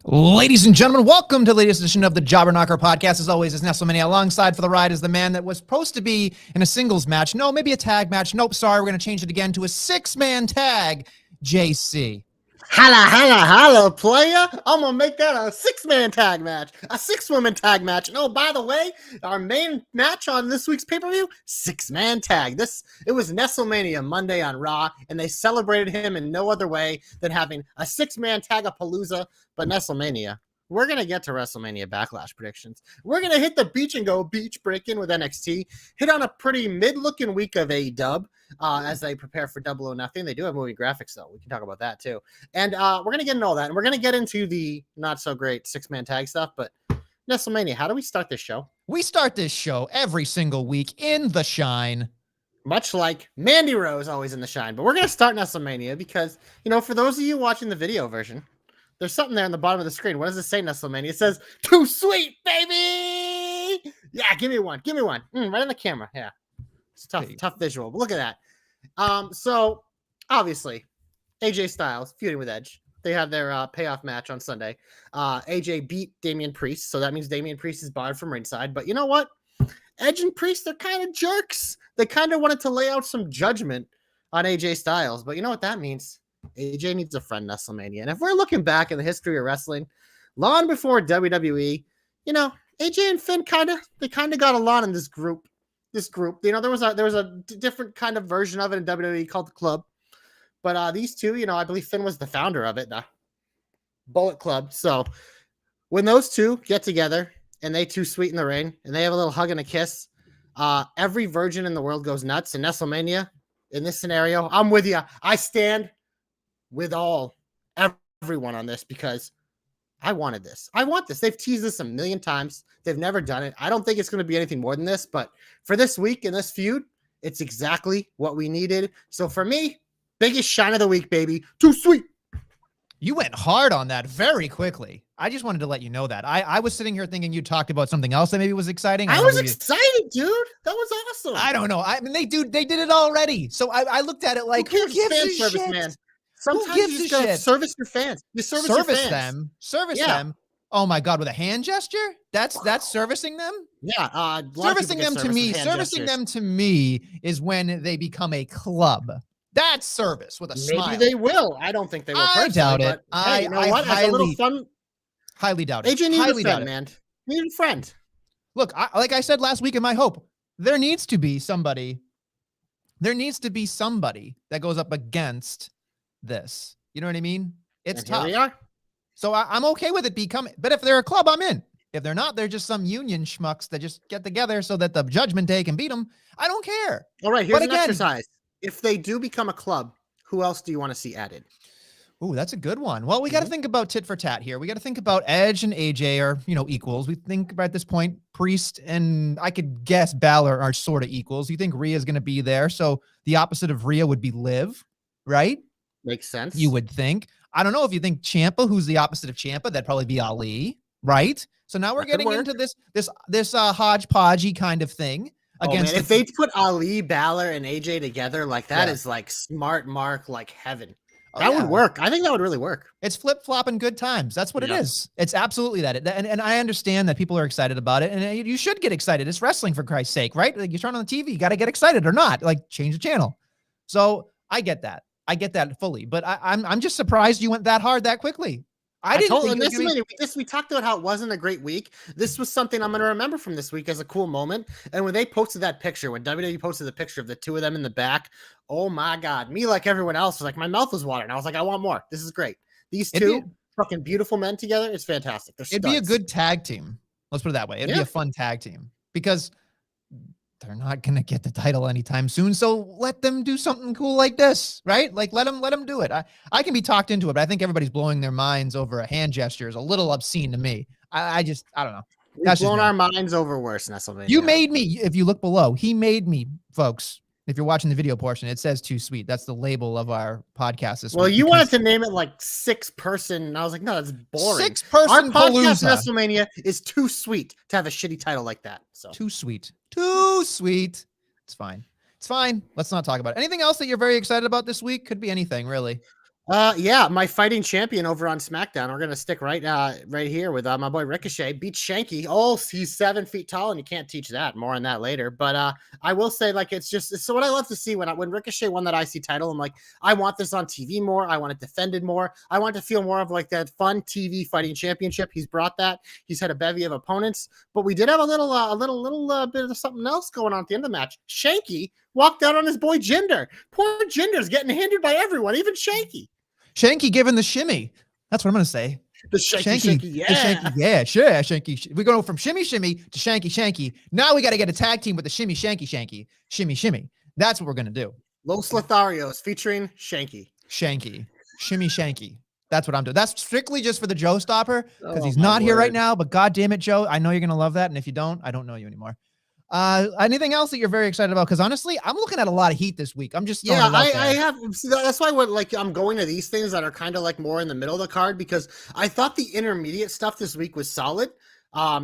Ladies and gentlemen, welcome to the latest edition of the Jobber Knocker podcast. As always, it's Nestlemania. Alongside for the ride is the man that was supposed to be in a singles match. No, maybe a tag match. Nope, sorry, we're going to change it again to a six-man tag. JC. Holla, player. I'm going to make that a six-man tag match, a six-woman tag match. And oh, by the way, our main match on this week's pay-per-view, six-man tag. It was Nestlemania Monday on Raw, and they celebrated him in no other way than having a six-man tag-a-palooza. But Nestlemania, we're going to get to WrestleMania Backlash predictions. We're going to hit the beach and go beach breaking with NXT, hit on a pretty mid-looking week of AEW as they prepare for Double or Nothing. They do have movie graphics, though. We can talk about that, too. And we're going to get into all that. And we're going to get into the not-so-great six-man tag stuff. But Nestlemania, how do we start this show? We start this show every single week in the shine. Much like Mandy Rose always in the shine. But we're going to start Nestlemania because, for those of you watching the video version, there's something there on the bottom of the screen. What does it say, Nestlemania? It says, "Too sweet, baby!" Yeah, give me one. Right on the camera. Yeah. It's tough visual. But look at that. So, obviously, AJ Styles feuding with Edge. They have their payoff match on Sunday. AJ beat Damian Priest, so that means Damian Priest is barred from ringside. But you know what? Edge and Priest, they're kind of jerks. They kind of wanted to lay out some judgment on AJ Styles. But you know what that means? AJ needs a friend, Nestlemania. And if we're looking back in the history of wrestling, long before WWE, AJ and Finn kind of got along in this group. There was a different kind of version of it in WWE called the Club. But these two, I believe Finn was the founder of it, the Bullet Club. So when those two get together and they too sweet in the ring and they have a little hug and a kiss, every virgin in the world goes nuts. And Nestlemania, in this scenario, I'm with you. I stand with everyone on this because I wanted this. I want this. They've teased this a million times. They've never done it. I don't think it's going to be anything more than this, but for this week in this feud, it's exactly what we needed. So for me, biggest shine of the week, baby. Too sweet. You went hard on that very quickly. I just wanted to let you know that. I was sitting here thinking you talked about something else that maybe was exciting. I was excited, dude. That was awesome. I don't know. I mean, they did it already. So I looked at it like, who gives a service, shit? Man. Sometimes you just gotta service your fans. You service your fans. Service them. Oh my God, with a hand gesture? That's servicing them? Yeah. Servicing them to me is when they become a club. That's service with a smile. Maybe they will. I don't think they will. I doubt it. Hey, you know what? As a little fun. Highly doubt it. AJ needs a friend, man. Need a friend. Look, like I said last week in my hope, there needs to be somebody. There needs to be somebody that goes up against this. You know what I mean? It's tough. Here we are. So I'm okay with it becoming, but if they're a club, I'm in. If they're not, they're just some union schmucks that just get together so that the Judgment Day can beat them. I don't care. All right, here's an exercise. If they do become a club, who else do you want to see added? Ooh, that's a good one. Well, we got to think about tit for tat here. We got to think about Edge and AJ are, equals. We think about at this point, Priest and I could guess Balor are sort of equals. You think Rhea's going to be there. So the opposite of Rhea would be Liv, right? Makes sense. You would think. I don't know if you think Ciampa, who's the opposite of Ciampa, that'd probably be Ali, right? So now we're getting into this hodgepodgey kind of thing. Against if they put Ali, Balor, and AJ together, like that is like smart mark, like heaven. That would work. I think that would really work. It's flip-flopping good times. That's what it is. It's absolutely that. And I understand that people are excited about it, and you should get excited. It's wrestling, for Christ's sake, right? Like, you turn on the TV, you got to get excited or not. Like, change the channel. So I get that. I get that fully, but I'm just surprised you went that hard that quickly. I didn't told think and it was gonna be. we talked about how it wasn't a great week. This was something I'm going to remember from this week as a cool moment. And when they posted that picture, when WWE posted the picture of the two of them in the back, oh my God, me like everyone else was like, my mouth was watering. I was like, I want more. This is great. These two fucking beautiful men together, it's fantastic. They're It'd be a studs. good tag team. Let's put it that way. It'd be a fun tag team because they're not going to get the title anytime soon. So let them do something cool like this, right? Like let them do it. I can be talked into it, but I think everybody's blowing their minds over a hand gesture is a little obscene to me. I don't know. We've blown our minds over worse, Nestlemania. You made me, if you look below, he made me, folks. If you're watching the video portion, it says Too Sweet. That's the label of our podcast this well, week. You wanted to name it like 6-person. And I was like, no, that's boring. 6-person Our podcast, Palooza. Nestlemania, is too sweet to have a shitty title like that. So Too sweet. Too sweet. It's fine. It's fine. Let's not talk about it. Anything else that you're very excited about this week? Could be anything, really. Yeah, my fighting champion over on SmackDown. We're gonna stick right here with my boy Ricochet beat Shanky. Oh, he's 7 feet tall, and you can't teach that. More on that later. But I will say, like, it's so what I love to see when Ricochet won that IC title. I'm like, I want this on TV more. I want it defended more. I want to feel more of like that fun TV fighting championship. He's brought that. He's had a bevy of opponents, but we did have a little bit of something else going on at the end of the match. Shanky walked out on his boy Jinder. Poor Jinder's getting hindered by everyone, even Shanky. Shanky giving the shimmy. That's what I'm going to say. The shanky, yeah. The shanky, yeah, sure. Shanky. We're going from shimmy to shanky. Now we got to get a tag team with the shimmy. Shimmy. That's what we're going to do. Los Lotharios featuring Shanky. Shimmy. That's what I'm doing. That's strictly just for the Joe Stopper because he's not here right now. But God damn it, Joe, I know you're going to love that. And if you don't, I don't know you anymore. Anything else that you're very excited about? Because honestly, I'm looking at a lot of heat this week. I'm just I have. See, that's why I'm going to these things that are kind of like more in the middle of the card because I thought the intermediate stuff this week was solid.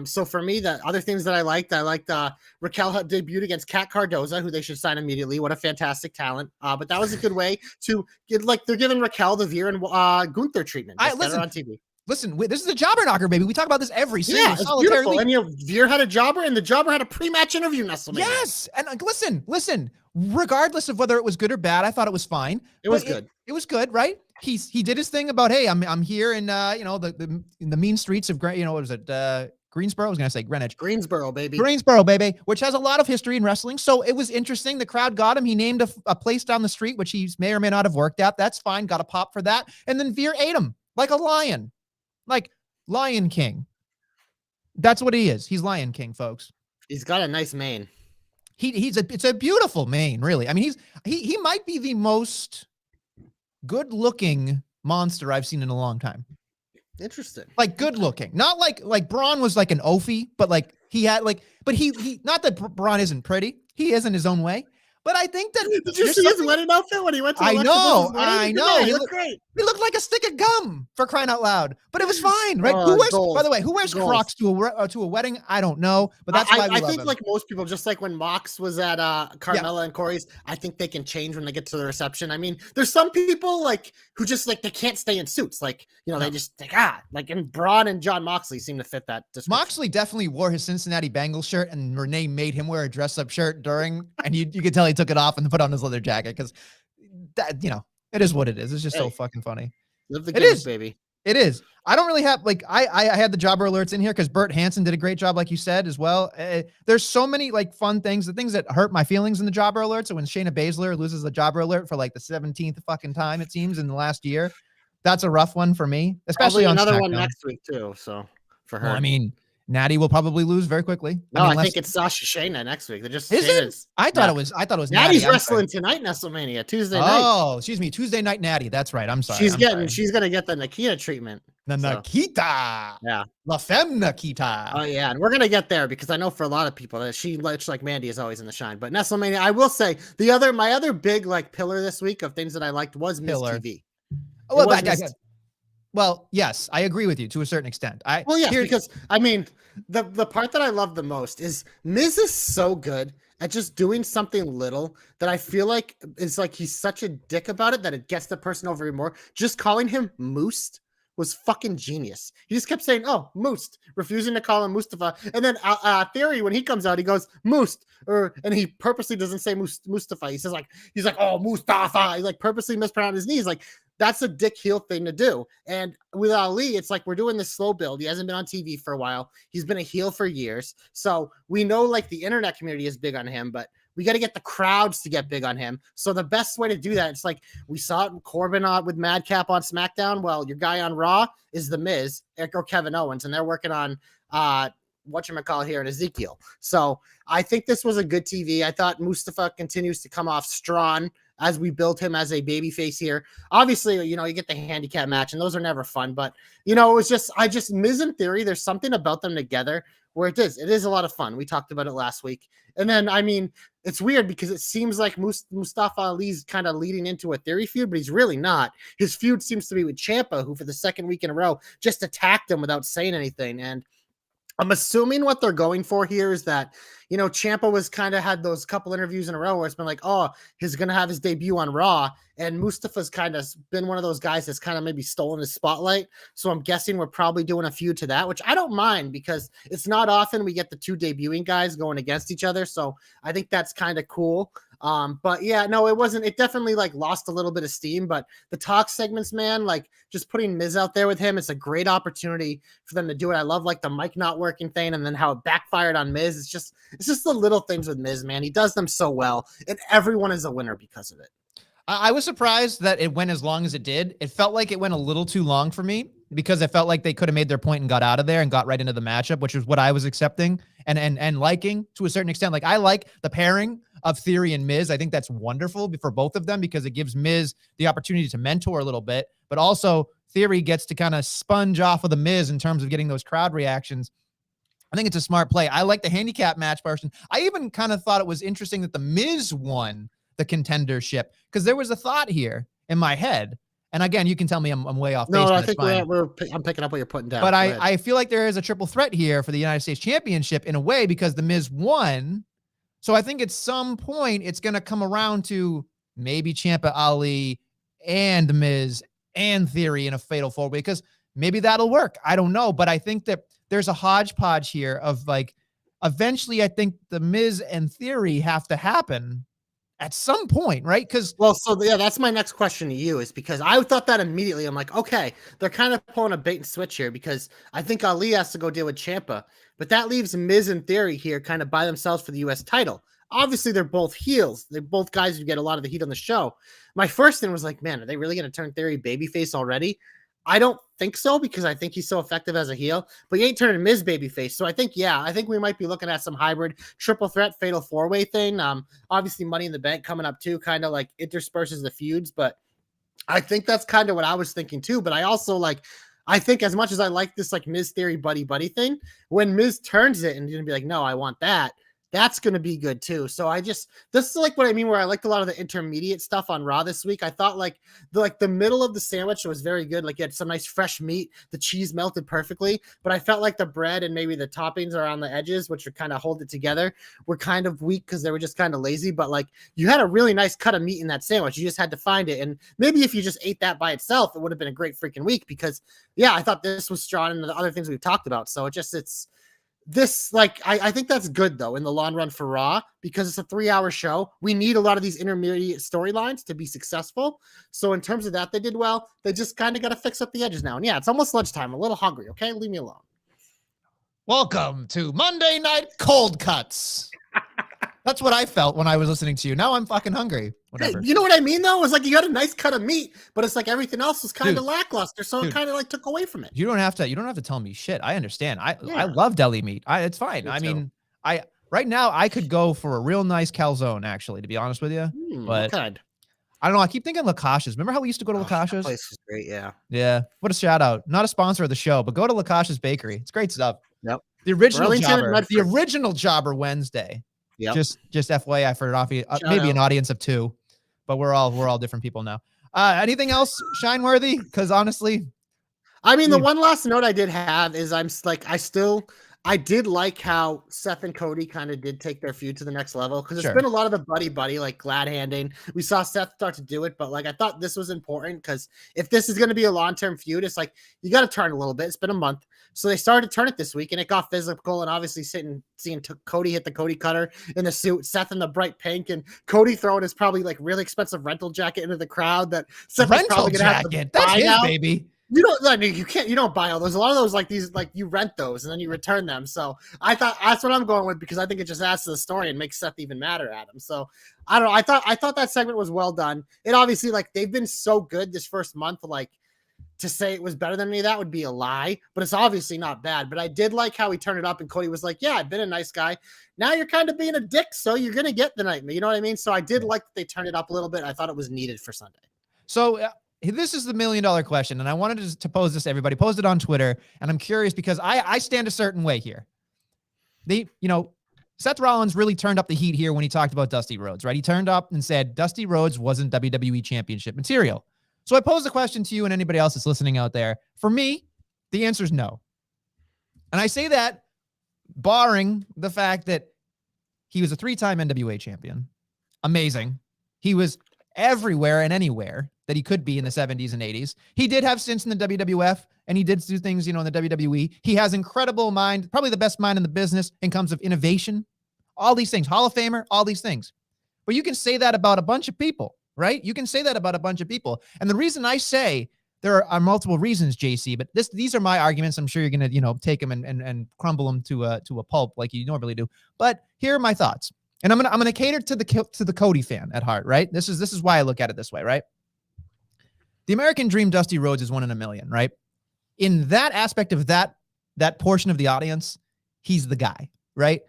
So for me, the other things that I liked Raquel debuted against Kat Cardoza, who they should sign immediately. What a fantastic talent! But that was a good way to get they're giving Raquel the Veer and Gunther treatment. Listen on TV. Listen, this is a jobber knocker, baby. We talk about this every single it's beautiful. Week. And Veer had a jobber, and the jobber had a pre-match interview. Yes, and listen. Regardless of whether it was good or bad, I thought it was fine. It was good. It was good, right? He did his thing about hey, I'm here in the mean streets of what was it? Greensboro. I was gonna say Greenwich. Greensboro, baby, which has a lot of history in wrestling. So it was interesting. The crowd got him. He named a place down the street, which he may or may not have worked at. That's fine. Got a pop for that. And then Veer ate him like a lion. Like Lion King. That's what he is. He's Lion King, folks. He's got a nice mane. It's a beautiful mane, really. I mean, he might be the most good-looking monster I've seen in a long time. Interesting. Like good looking. Not like Braun was like an Ophi, but like he had but he not that Braun isn't pretty. He is in his own way. But I think that did you see his wedding outfit when he went to I know. He looked great. He looked like a stick of gum for crying out loud. But it was fine, right? By the way, who wears Crocs to a wedding? I don't know. But that's why I think like most people, just like when Mox was at Carmella and Corey's, I think they can change when they get to the reception. I mean, there's some people like who just like they can't stay in suits. Like, they just and Braun and John Moxley seem to fit that description. Moxley definitely wore his Cincinnati Bengals shirt, and Renee made him wear a dress-up shirt during, and you could tell he took it off and put on his leather jacket because that it is what it is. It's just so fucking funny. Live the gimmick, baby. It is. I don't really have I had the jobber alerts in here because Bert Hansen did a great job, like you said as well. There's so many fun things, the things that hurt my feelings in the jobber alerts. So when Shayna Baszler loses the jobber alert for the 17th fucking time it seems in the last year, that's a rough one for me, especially on another SmackDown. One next week too. So for her, well, I mean, Natty will probably lose very quickly. No, I think it's Sasha Shayna next week. They're just is it? I thought it was Natty's wrestling tonight, Nestlemania, Tuesday night. Oh, excuse me, Tuesday night Natty. That's right. I'm sorry. She's gonna get the Nikita treatment. The Nikita. Yeah. La Femme Nikita. Oh yeah, and we're gonna get there because I know for a lot of people that she looks like Mandy is always in the shine. But Nestlemania, I will say my other big pillar this week of things that I liked was Miz TV. Well, yes, I agree with you to a certain extent. Because I mean, the part that I love the most is Miz is so good at just doing something little that I feel like it's like he's such a dick about it that it gets the person over more. Just calling him Moose was fucking genius. He just kept saying, "Oh, Moose," refusing to call him Mustafa. And then Theory, when he comes out, he goes Moose, and he purposely doesn't say Mustafa. He says he's like, "Oh, Mustafa." He like purposely mispronounced his knees. Like that's a dick heel thing to do. And with Ali, it's like we're doing this slow build. He hasn't been on TV for a while. He's been a heel for years. So we know like the internet community is big on him, but we got to get the crowds to get big on him. So the best way to do that, it's like we saw it in Corbin with Madcap on SmackDown. Well, your guy on Raw is The Miz or Kevin Owens, and they're working on whatchamacallit here in Ezekiel. So I think this was a good TV. I thought Mustafa continues to come off strong as we build him as a babyface here. Obviously, you know, you get the handicap match, and those are never fun. But, you know, it was just, Miz and Theory, there's something about them together where it is a lot of fun. We talked about it last week. And then, I mean, it's weird because it seems like Mustafa Ali's kind of leading into a Theory feud, but he's really not. His feud seems to be with Ciampa, who for the second week in a row just attacked him without saying anything. And I'm assuming what they're going for here is that, you know, Ciampa was kind of had those couple interviews in a row where it's been like, oh, he's going to have his debut on Raw. And Mustafa's kind of been one of those guys that's kind of maybe stolen his spotlight. So I'm guessing we're probably doing a feud to that, which I don't mind because it's not often we get the two debuting guys going against each other. So I think that's kind of cool. But yeah, no, it wasn't. It definitely like lost a little bit of steam, but the talk segments, man, like just putting Miz out there with him, it's a great opportunity for them to do it. I love like the mic not working thing and then how it backfired on Miz. It's just the little things with Miz, man. He does them so well, and everyone is a winner because of it. I was surprised that it went as long as it did. It felt like it went a little too long for me because I felt like they could have made their point and got out of there and got right into the matchup, which is what I was accepting and liking to a certain extent. Like I like the pairing of Theory and Miz. I think that's wonderful for both of them because it gives Miz the opportunity to mentor a little bit, but also Theory gets to kind of sponge off of the Miz in terms of getting those crowd reactions. I think it's a smart play. I like the handicap match person. I even kind of thought it was interesting that the Miz won the contendership because there was a thought here in my head. And again, you can tell me I'm way off base. No, I think I'm picking up what you're putting down. But I feel like there is a triple threat here for the United States Championship in a way because the Miz won. So I think at some point it's going to come around to maybe Ciampa, Ali, and the Miz and Theory in a fatal four-way because maybe that'll work. I don't know. But I think that there's a hodgepodge here of like, eventually I think the Miz and Theory have to happen at some point, right? Because that's my next question to you is because I thought that immediately. I'm like, okay, they're kind of pulling a bait and switch here because I think Ali has to go deal with Ciampa, but that leaves Miz and Theory here kind of by themselves for the U.S. title. Obviously, they're both heels. They're both guys who get a lot of the heat on the show. My first thing was like, man, are they really going to turn Theory babyface already? I don't think so because I think he's so effective as a heel, but he ain't turning Miz babyface. So I think we might be looking at some hybrid triple threat fatal four-way thing. Obviously Money in the Bank coming up too, kind of like intersperses the feuds, but I think that's kind of what I was thinking too. But I also I think as much as I like this like Miz Theory buddy thing, when Miz turns it and you're gonna be like, no, I want that. That's going to be good too. So this is like what I mean, where I liked a lot of the intermediate stuff on Raw this week. I thought the middle of the sandwich was very good. Like you had some nice fresh meat, the cheese melted perfectly, but I felt like the bread and maybe the toppings around the edges, which are kind of hold it together, were kind of weak because they were just kind of lazy. But like you had a really nice cut of meat in that sandwich. You just had to find it. And maybe if you just ate that by itself, it would have been a great freaking week because I thought this was strong and the other things we've talked about. So I think that's good though in the long run for Raw because it's a 3-hour show. We need a lot of these intermediate storylines to be successful. So in terms of that, they did well. They just kind of got to fix up the edges now. And it's almost lunchtime. I'm a little hungry. Okay, leave me alone. Welcome to Monday Night Cold Cuts. That's what I felt when I was listening to you. Now I'm fucking hungry. Whatever. You know what I mean, though? It's like you got a nice cut of meat, but it's like everything else was kind of lackluster, so it kind of like took away from it. You don't have to tell me shit. I understand. I love deli meat. It's fine. I mean, right now I could go for a real nice calzone, actually, to be honest with you. But I don't know. I keep thinking Lakash's. Remember how we used to go to Lakash's? That place was great, yeah. Yeah. What a shout out. Not a sponsor of the show, but go to Lakash's Bakery. It's great stuff. Yep. The original Jobber Wednesday. Yep. Just FYI for maybe an audience of 2, but we're all different people now. Anything else shine-worthy? Because honestly, I mean, the one last note I did have is I I did like how Seth and Cody kind of did take their feud to the next level because it's Sure. been a lot of the buddy, like glad handing. We saw Seth start to do it, but like I thought this was important because if this is going to be a long-term feud, it's like you got to turn a little bit. It's been a month. So they started to turn it this week and it got physical. And obviously seeing Cody hit the Cody cutter in the suit, Seth in the bright pink, and Cody throwing his probably like really expensive rental jacket into the crowd that Seth is Rental probably going to have to jacket. That's buy his now. baby. You don't like you don't buy all those. A lot of those like these like you rent those and then you return them. So I thought that's what I'm going with because I think it just adds to the story and makes Seth even madder at him. So I don't know. I thought that segment was well done. It obviously like they've been so good this first month. Like to say it was better than any of that would be a lie, but it's obviously not bad. But I did like how he turned it up and Cody was like, "Yeah, I've been a nice guy. Now you're kind of being a dick, so you're gonna get the nightmare." You know what I mean? So I did like that they turned it up a little bit. I thought it was needed for Sunday. So this is the $1 million question, and I wanted to pose this to everybody. Post it on Twitter, and I'm curious because I stand a certain way here. Seth Rollins really turned up the heat here when he talked about Dusty Rhodes, right? He turned up and said Dusty Rhodes wasn't WWE Championship material. So I pose the question to you and anybody else that's listening out there. For me, the answer is no. And I say that barring the fact that he was a 3-time NWA champion. Amazing. He was everywhere and anywhere that he could be in the 70s and 80s. He did have stints in the WWF and he did do things, in the WWE. He has incredible mind, probably the best mind in the business in terms of innovation, all these things, Hall of Famer, all these things. But you can say that about a bunch of people, right? You can say that about a bunch of people. And the reason I say there are multiple reasons, JC, but these are my arguments. I'm sure you're going to, take them and crumble them to a pulp like you normally do. But here are my thoughts. And I'm going to cater to the Cody fan at heart, right? This is why I look at it this way, right? The American Dream, Dusty Rhodes, is 1 in a million, right? In that aspect of that portion of the audience, he's the guy, right?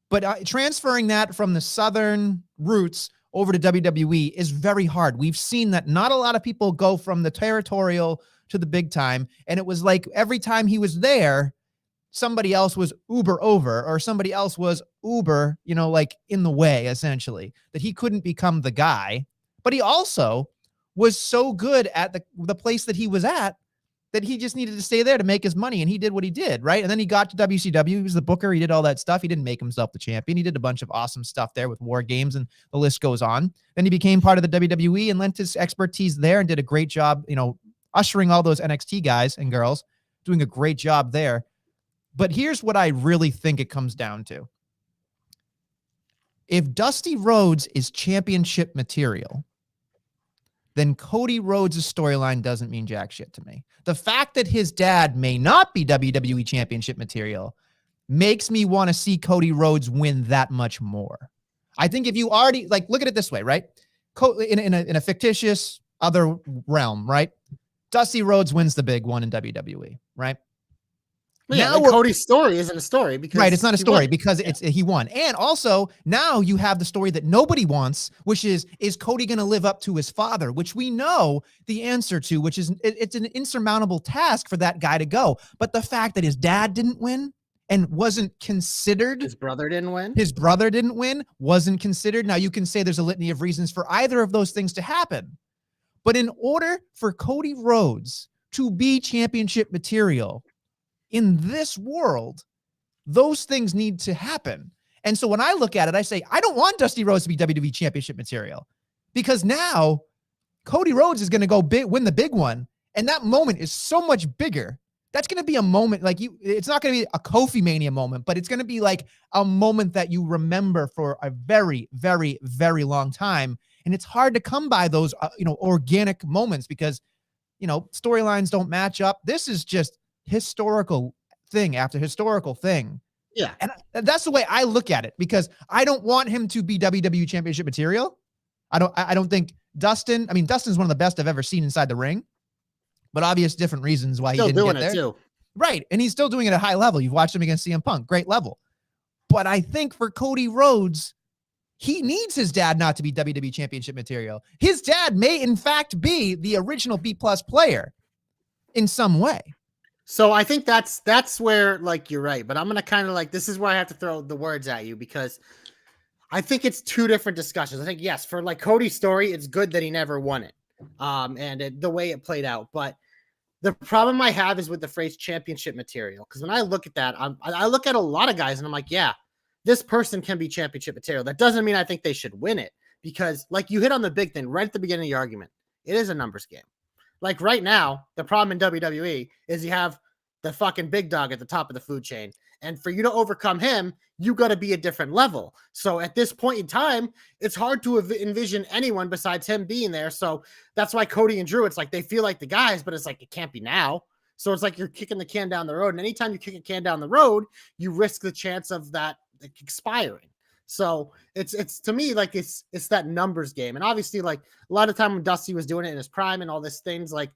But transferring that from the Southern roots over to WWE is very hard. We've seen that not a lot of people go from the territorial to the big time. And it was like every time he was there, somebody else was uber over or somebody else was uber, like in the way, essentially, that he couldn't become the guy. But he also was so good at the place that he was at that he just needed to stay there to make his money. And he did what he did, right? And then he got to WCW. He was the booker. He did all that stuff. He didn't make himself the champion. He did a bunch of awesome stuff there with War Games and the list goes on. Then he became part of the WWE and lent his expertise there and did a great job, ushering all those NXT guys and girls, doing a great job there. But here's what I really think it comes down to. If Dusty Rhodes is championship material, then Cody Rhodes' storyline doesn't mean jack shit to me. The fact that his dad may not be WWE championship material makes me want to see Cody Rhodes win that much more. I think if you already, look at it this way, right? In a fictitious other realm, right? Dusty Rhodes wins the big one in WWE, right? Well, yeah, Cody's story isn't a story because it's not a story because he won. And also now you have the story that nobody wants, which is Cody going to live up to his father, which we know the answer to, which is it's an insurmountable task for that guy to go. But the fact that his dad didn't win and wasn't considered, his brother didn't win, wasn't considered. Now you can say there's a litany of reasons for either of those things to happen. But in order for Cody Rhodes to be championship material, in this world, those things need to happen. And so when I look at it, I say, I don't want Dusty Rhodes to be WWE championship material because now Cody Rhodes is going to go win the big one. And that moment is so much bigger. That's going to be a moment it's not going to be a Kofi Mania moment, but it's going to be like a moment that you remember for a very, very, very long time. And it's hard to come by those, organic moments because, storylines don't match up. This is just historical thing after historical thing. Yeah. And that's the way I look at it because I don't want him to be WWE championship material. I don't think Dustin's one of the best I've ever seen inside the ring, but obvious different reasons why he didn't get there. Too. Right. And he's still doing it at a high level. You've watched him against CM Punk, great level. But I think for Cody Rhodes, he needs his dad not to be WWE championship material. His dad may in fact be the original B+ player in some way. So I think that's where you're right, but I'm going to kind of this is where I have to throw the words at you because I think it's two different discussions. I think, yes, for Cody's story, it's good that he never won it. And the way it played out, but The problem I have is with the phrase championship material. Because when I look at that, I look at a lot of guys and I'm like, yeah, this person can be championship material. That doesn't mean I think they should win it, because like you hit on the big thing right at the beginning of your argument. It is a numbers game. Like right now, the problem in WWE is you have the fucking big dog at the top of the food chain. And for you to overcome him, you got to be a different level. So at this point in time, it's hard to envision anyone besides him being there. So that's why Cody and Drew, it's like they feel like the guys, but it's like it can't be now. So it's like you're kicking the can down the road. And anytime you kick a can down the road, you risk the chance of that expiring. So it's to me like it's that numbers game. And obviously, like a lot of time when Dusty was doing it in his prime and all these things, like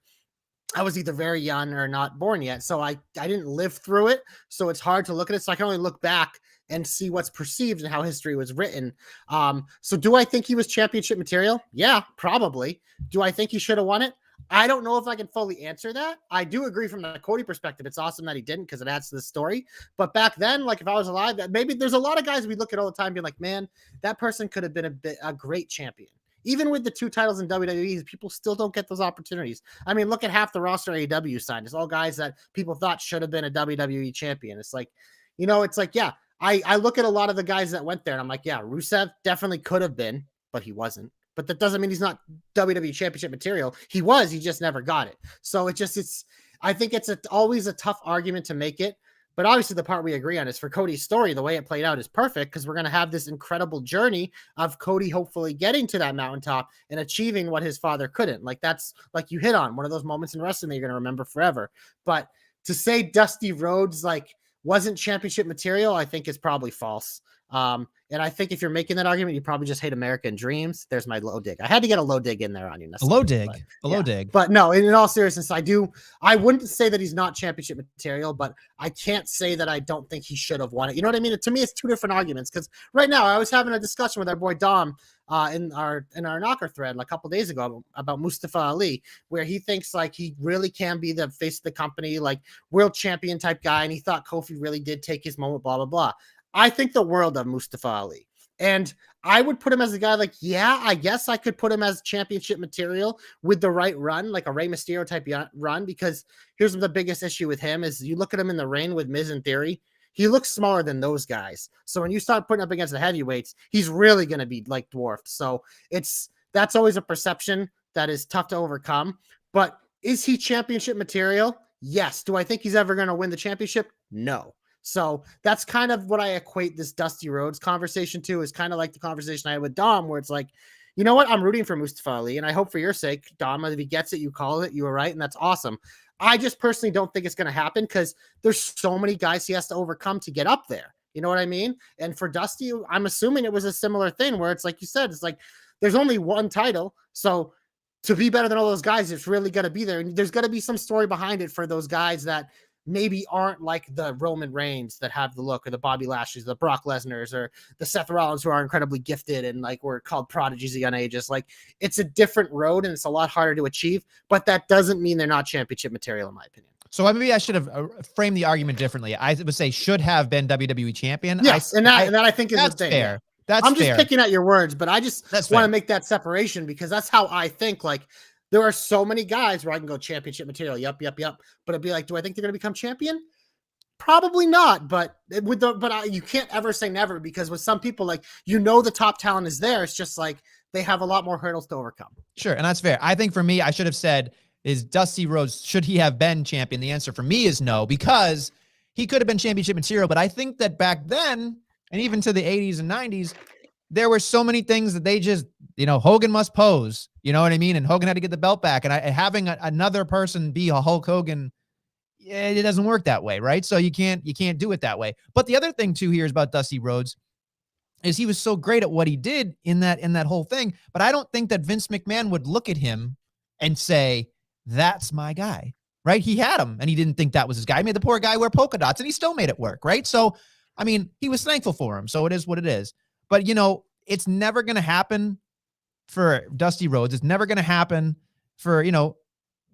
I was either very young or not born yet. So I didn't live through it. So it's hard to look at it. So I can only look back and see what's perceived and how history was written. So do I think he was championship material? Yeah, probably. Do I think he should have won it? I don't know if I can fully answer that. I do agree from the Cody perspective. It's awesome that he didn't, because it adds to the story. But back then, like if I was alive, maybe there's a lot of guys we look at all the time being like, man, that person could have been a great champion. Even with the 2 titles in WWE, people still don't get those opportunities. I mean, look at half the roster AEW signed. It's all guys that people thought should have been a WWE champion. It's like, it's like, yeah, I look at a lot of the guys that went there and I'm like, yeah, Rusev definitely could have been, but he wasn't. But that doesn't mean he's not WWE championship material. He was, he just never got it. So I think it's always a tough argument to make it. But obviously the part we agree on is for Cody's story, the way it played out is perfect, because we're going to have this incredible journey of Cody hopefully getting to that mountaintop and achieving what his father couldn't. Like that's like you hit on one of those moments in wrestling that you're going to remember forever. But to say Dusty Rhodes like wasn't championship material, I think is probably false. And I think if you're making that argument, you probably just hate American Dreams. There's my low dig. I had to get a low dig in there on you. A low dig. Low dig. But no, in all seriousness, I wouldn't say that he's not championship material, but I can't say that I don't think he should have won it. You know what I mean? To me, it's 2 different arguments, because right now I was having a discussion with our boy Dom in our knocker thread a couple days ago about Mustafa Ali, where he thinks like he really can be the face of the company, like world champion type guy. And he thought Kofi really did take his moment, blah, blah, blah. I think the world of Mustafa Ali. And I would put him as a guy like, yeah, I guess I could put him as championship material with the right run, like a Rey Mysterio type run, because here's the biggest issue with him is you look at him in the ring with Miz and Theory, he looks smaller than those guys. So when you start putting up against the heavyweights, he's really going to be like dwarfed. So that's always a perception that is tough to overcome. But is he championship material? Yes. Do I think he's ever going to win the championship? No. So that's kind of what I equate this Dusty Rhodes conversation to, is kind of like the conversation I had with Dom, where it's like, you know what? I'm rooting for Mustafa Ali, and I hope for your sake, Dom, if he gets it, you call it, you were right, and that's awesome. I just personally don't think it's going to happen, because there's so many guys he has to overcome to get up there. You know what I mean? And for Dusty, I'm assuming it was a similar thing where it's like you said, it's like there's only one title. So to be better than all those guys, it's really got to be there. And there's got to be some story behind it for those guys that maybe aren't like the Roman Reigns that have the look, or the Bobby Lashley's, the Brock Lesnar's, or the Seth Rollins, who are incredibly gifted and like were called prodigies of young ages. Like it's a different road and it's a lot harder to achieve, but that doesn't mean they're not championship material, in my opinion. So maybe I should have framed the argument differently. I would say should have been WWE champion. Yes, and that I think is that's the thing. Fair. That's I'm just fair. picking at your words, but I just want to make that separation, because that's how I think. Like there are so many guys where I can go championship material. Yep. But it'd be like, do I think they're going to become champion? Probably not. But you can't ever say never, because with some people, like, the top talent is there. It's just like they have a lot more hurdles to overcome. Sure. And that's fair. I think for me, I should have said, is Dusty Rhodes, should he have been champion? The answer for me is no, because he could have been championship material. But I think that back then, and even to the 80s and 90s, there were so many things that they just, Hogan must pose, you know what I mean? And Hogan had to get the belt back. And having another person be a Hulk Hogan, it doesn't work that way, right? So you can't do it that way. But the other thing too here is about Dusty Rhodes is he was so great at what he did in that whole thing. But I don't think that Vince McMahon would look at him and say, that's my guy, right? He had him and he didn't think that was his guy. He made the poor guy wear polka dots and he still made it work, right? So, I mean, he was thankful for him. So it is what it is. But, it's never going to happen for Dusty Rhodes. It's never going to happen for,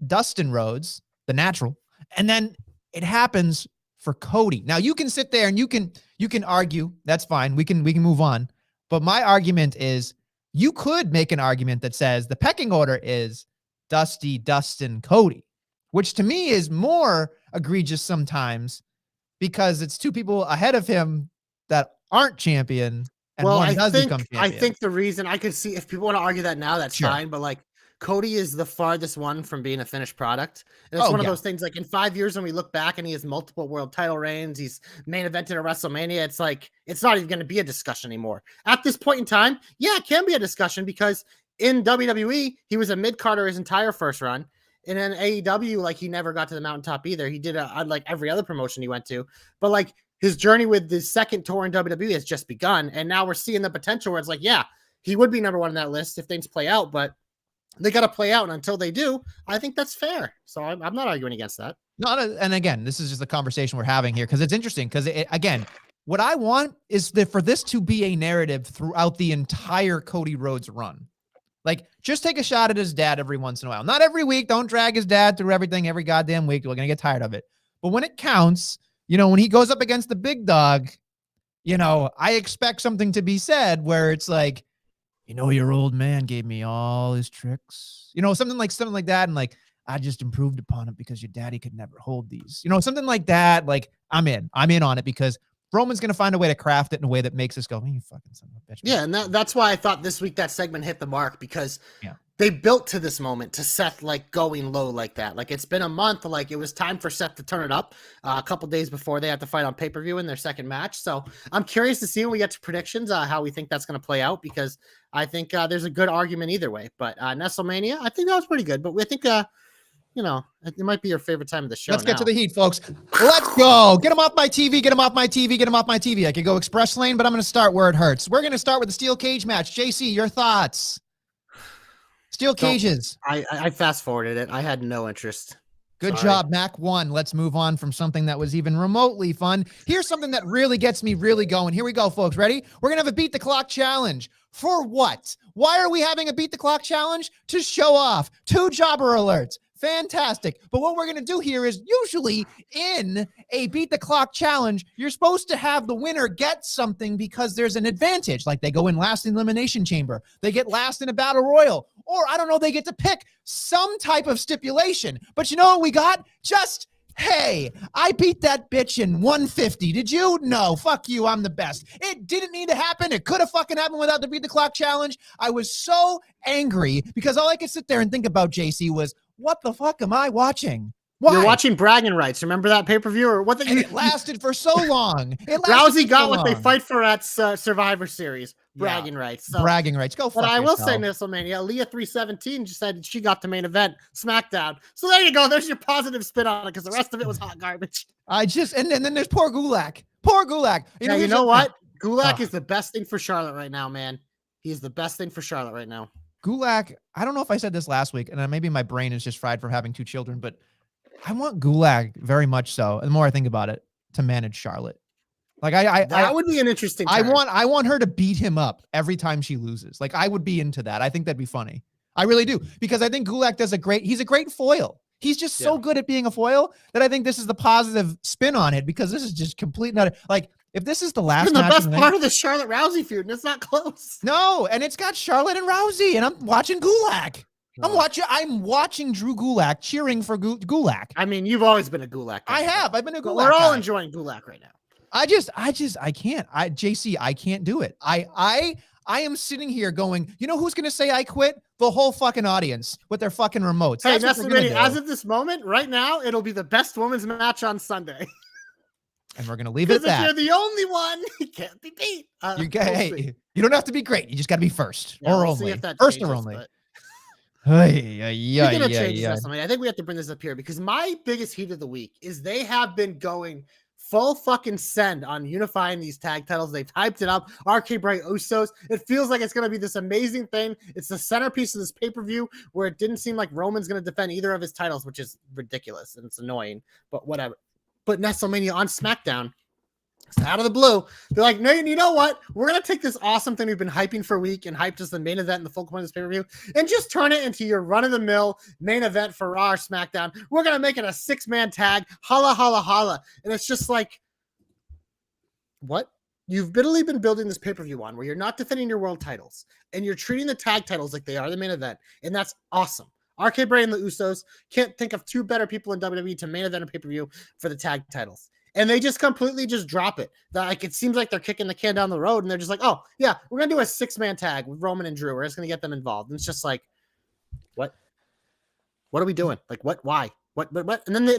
Dustin Rhodes, the natural. And then it happens for Cody. Now you can sit there and you can argue. That's fine. We can move on. But my argument is you could make an argument that says the pecking order is Dusty, Dustin, Cody. which to me is more egregious sometimes because it's two people ahead of him that aren't champion and Well, one I does think become I champion. think the reason I could see if people want to argue that now, that's Sure. fine. But like Cody is the farthest one from being a finished product. And it's Oh, one of yeah. those things like in 5 years when we look back and he has multiple world title reigns, he's main evented at WrestleMania. It's like it's not even going to be a discussion anymore. At this point in time, yeah, it can be a discussion because in WWE, he was a mid-carder his entire first run. And in AEW, like he never got to the mountaintop either. He did like every other promotion he went to. But like his journey with the second tour in WWE has just begun. And now we're seeing the potential where it's like, yeah, he would be number one on that list if things play out, but they got to play out. And until they do, I think that's fair. So I'm not arguing against that. And again, this is just the conversation we're having here because it's interesting because again, what I want is for this to be a narrative throughout the entire Cody Rhodes run. Like, just take a shot at his dad every once in a while. Not every week. Don't drag his dad through everything every goddamn week. We're going to get tired of it. But when it counts, when he goes up against the big dog, I expect something to be said where it's like, your old man gave me all his tricks, something like that. And like, I just improved upon it because your daddy could never hold these, something like that. Like, I'm in on it because Roman's going to find a way to craft it in a way that makes us go, you fucking son of a bitch. Yeah. And that's why I thought this week that segment hit the mark because they built to this moment to Seth like going low like that. Like it's been a month. Like it was time for Seth to turn it up a couple days before they had to fight on pay-per-view in their second match. So I'm curious to see when we get to predictions, how we think that's going to play out because I think there's a good argument either way. But Nestlemania, I think that was pretty good. But we think, it might be your favorite time of the show. Let's get to the heat, folks. Let's go. Get him off my TV. Get him off my TV. Get him off my TV. I could go express lane, but I'm going to start where it hurts. We're going to start with the steel cage match. JC, your thoughts? Steel cages. I fast forwarded it. I had no interest. Good job, Mac 1. Let's move on from something that was even remotely fun. Here's something that really gets me really going. Here we go, folks. Ready? We're going to have a beat the clock challenge. For what? Why are we having a beat the clock challenge? To show off 2 jobber alerts. Fantastic. But what we're going to do here is usually in a beat the clock challenge, you're supposed to have the winner get something because there's an advantage. Like they go in last in elimination chamber. They get last in a battle royal. Or I don't know, they get to pick some type of stipulation. But you know what we got? Just, hey, I beat that bitch in 150. Did you? No, fuck you. I'm the best. It didn't need to happen. It could have fucking happened without the beat the clock challenge. I was so angry because all I could sit there and think about, JC, was what the fuck am I watching? Why? You're watching bragging rights. Remember that pay-per-view or what? It lasted for so long. Rousey got what they fight for at Survivor Series. Bragging rights. So, bragging rights. Go fuck But I will yourself. say, Nestlemania, Aaliyah 317 just said she got the main event, SmackDown. So there you go. There's your positive spin on it because the rest of it was hot garbage. And then there's poor Gulak. Poor Gulak. You know what? Gulak is the best thing for Charlotte right now, man. He's the best thing for Charlotte right now. Gulak, I don't know if I said this last week, and maybe my brain is just fried from having 2 children, but I want Gulak very much so. And the more I think about it, to manage Charlotte. Like that would be an interesting turn. I want her to beat him up every time she loses. Like I would be into that. I think that'd be funny. I really do. Because I think Gulak he's a great foil. He's just so good at being a foil that I think this is the positive spin on it because this is just complete not like if this is the last match. The best part of the Charlotte Rousey feud, and it's not close. No, and it's got Charlotte and Rousey, and I'm watching Gulak. I'm watching Drew Gulak cheering for Gulak. I mean, you've always been a Gulak guy. I have. I've been a Gulak. We're all enjoying Gulak right now. I can't. JC, I can't do it. I am sitting here going, you know who's going to say I quit? The whole fucking audience with their fucking remotes. Hey, that's as of this moment, right now, it'll be the best women's match on Sunday. And we're going to leave it at that. If you're the only one, you can't be beat. You don't have to be great. You just got to be first or only. First or only. I think we have to bring this up here because my biggest heat of the week is they have been going full fucking send on unifying these tag titles. They've hyped it up. RK Bray Usos. It feels like it's going to be this amazing thing. It's the centerpiece of this pay-per-view where it didn't seem like Roman's going to defend either of his titles, which is ridiculous and it's annoying, but whatever. But Nestlemania on SmackDown, out of the blue, they're like, no, you know what? We're going to take this awesome thing we've been hyping for a week and hyped as the main event in the full point of this pay-per-view and just turn it into your run-of-the-mill main event for our SmackDown. We're going to make it a 6-man tag. Holla, holla, holla. And it's just like, what? You've literally been building this pay-per-view on where you're not defending your world titles and you're treating the tag titles like they are the main event. And that's awesome. RK Bray and the Usos can't think of two better people in WWE to main event a pay-per-view for the tag titles. And they just completely just drop it. Like, it seems like they're kicking the can down the road, and they're just like, oh, yeah, we're going to do a 6-man tag with Roman and Drew. We're just going to get them involved. And it's just like, what? What are we doing? Like, what? Why? What? And then they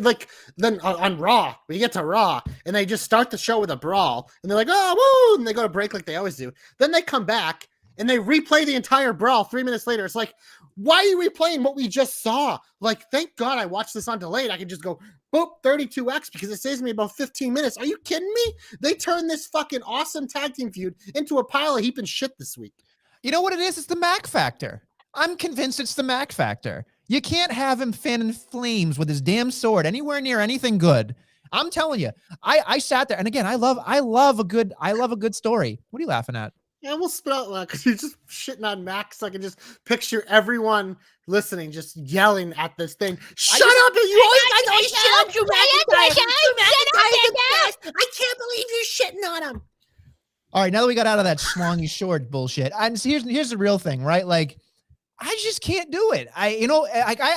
then on Raw, we get to Raw, and they just start the show with a brawl, and they're like, oh, woo, and they go to break like they always do. Then they come back, and they replay the entire brawl 3 minutes later. It's like, why are you replaying what we just saw? Like, thank God I watched this on delayed. I can just go, boop, 32X, because it saves me about 15 minutes. Are you kidding me? They turned this fucking awesome tag team feud into a pile of heaping shit this week. You know what it is? It's the Mac factor. I'm convinced it's the Mac factor. You can't have him fanning flames with his damn sword anywhere near anything good. I'm telling you, I sat there, and again, I love a good story. What are you laughing at? Yeah, we'll spit out because you're just shitting on Max. So I can just picture everyone listening, just yelling at this thing. Shut up! You always shit on Drew McIntyre. I can't believe you're shitting on him. All right, now that we got out of that slongy sword bullshit, and so here's the real thing, right? Like, I just can't do it. I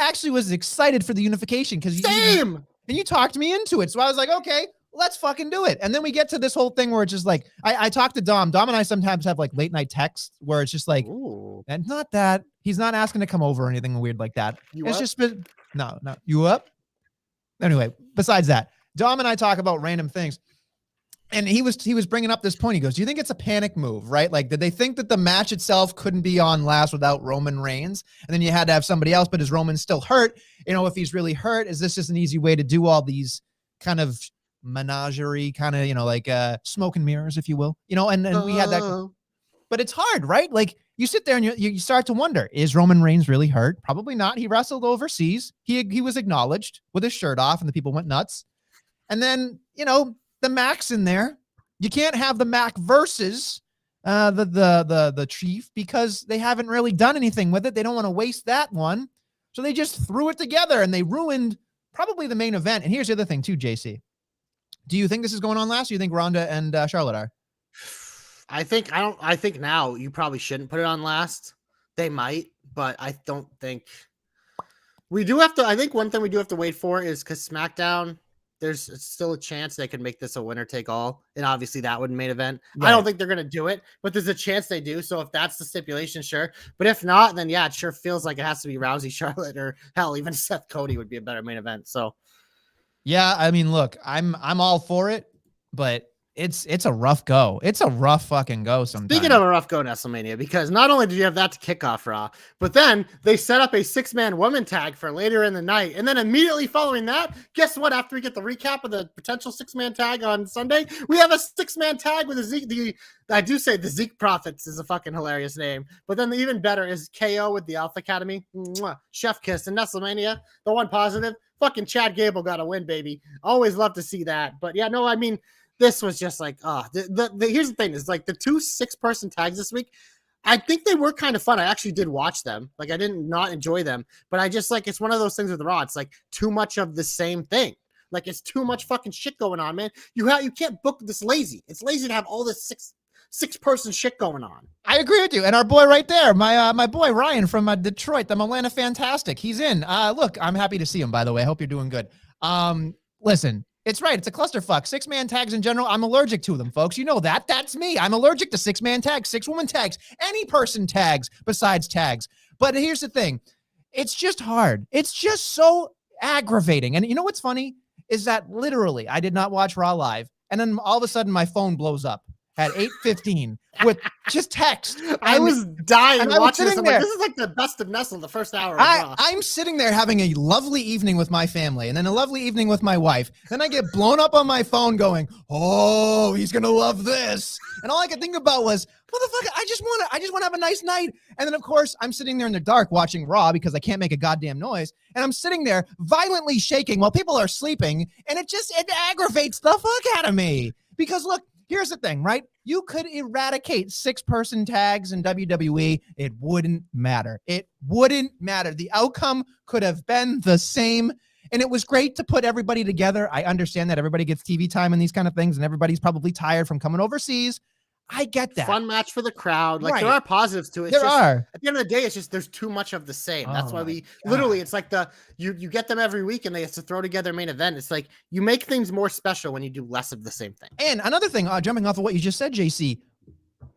actually was excited for the unification because you talked me into it. So I was like, okay, let's fucking do it. And then we get to this whole thing where it's just like, I talked to Dom. Dom and I sometimes have like late night texts where it's just like, ooh. And not that he's not asking to come over or anything weird like that. Just no, you up? Anyway, besides that, Dom and I talk about random things. And he was bringing up this point. He goes, do you think it's a panic move, right? Like, did they think that the match itself couldn't be on last without Roman Reigns? And then you had to have somebody else, but is Roman still hurt? You know, if he's really hurt, is this just an easy way to do all these kind of menagerie, kind of, like smoke and mirrors, if you will? And we had that. But it's hard, right? Like, you sit there and you start to wonder, is Roman Reigns really hurt? Probably not. He wrestled overseas. He was acknowledged with his shirt off, and the people went nuts. And then, the Mac's in there. You can't have the Mac versus the Chief because they haven't really done anything with it. They don't want to waste that one. So they just threw it together and they ruined probably the main event. And here's the other thing too, JC. Do you think this is going on last? Or do you think Ronda and Charlotte are? I think now you probably shouldn't put it on last. They might, but I don't think we do have to. I think one thing we do have to wait for is because SmackDown, there's still a chance they could make this a winner take all. And obviously that would main event. Right. I don't think they're going to do it, but there's a chance they do. So if that's the stipulation, sure. But if not, then yeah, it sure feels like it has to be Rousey, Charlotte, or hell, even Seth Cody would be a better main event. So yeah, I mean, look, I'm all for it, but it's a rough go. It's a rough fucking go sometimes. Speaking of a rough go, WrestleMania, because not only did you have that to kick off Raw, but then they set up a 6-man woman tag for later in the night. And then immediately following that, guess what? After we get the recap of the potential 6-man tag on Sunday, we have a 6-man tag with I do say the Zeke Profits is a fucking hilarious name. But then the even better is KO with the Alpha Academy. Mwah. Chef kiss and WrestleMania. The one positive, fucking Chad Gable got a win, baby. Always love to see that. But yeah, no, I mean, this was just like, here's the thing is like the 2 6-person tags this week. I think they were kind of fun. I actually did watch them. Like I didn't not enjoy them, but I just like, it's one of those things with Raw. It's like too much of the same thing. Like it's too much fucking shit going on, man. You can't book this lazy. It's lazy to have all this 6-person shit going on. I agree with you. And our boy right there, my boy Ryan from Detroit, the Atlanta Fantastic. He's in. Look, I'm happy to see him, by the way. I hope you're doing good. Listen, it's right. It's a clusterfuck. 6-man tags in general, I'm allergic to them, folks. You know that. That's me. I'm allergic to 6-man tags, 6-woman tags, any person tags besides tags. But here's the thing. It's just hard. It's just so aggravating. And you know what's funny is that literally I did not watch Raw live. And then all of a sudden my phone blows up at 8:15 with just text. I was dying watching this. I'm like, this is like the best of Nestle, the first hour. I'm sitting there having a lovely evening with my family and then a lovely evening with my wife. Then I get blown up on my phone going, oh, he's going to love this. And all I could think about was, motherfucker, I just want to have a nice night. And then, of course, I'm sitting there in the dark watching Raw because I can't make a goddamn noise. And I'm sitting there violently shaking while people are sleeping. And it aggravates the fuck out of me. Because, look, here's the thing, right? You could eradicate 6-person tags in WWE. It wouldn't matter. It wouldn't matter. The outcome could have been the same. And it was great to put everybody together. I understand that everybody gets TV time and these kind of things, and everybody's probably tired from coming overseas. I get that. Fun match for the crowd. Like Right. there are positives to it. There are. At the end of the day, it's just there's too much of the same. That's Oh why my we God. literally it's like you get them every week and they have to throw together a main event. It's like you make things more special when you do less of the same thing. And another thing, jumping off of what you just said, JC,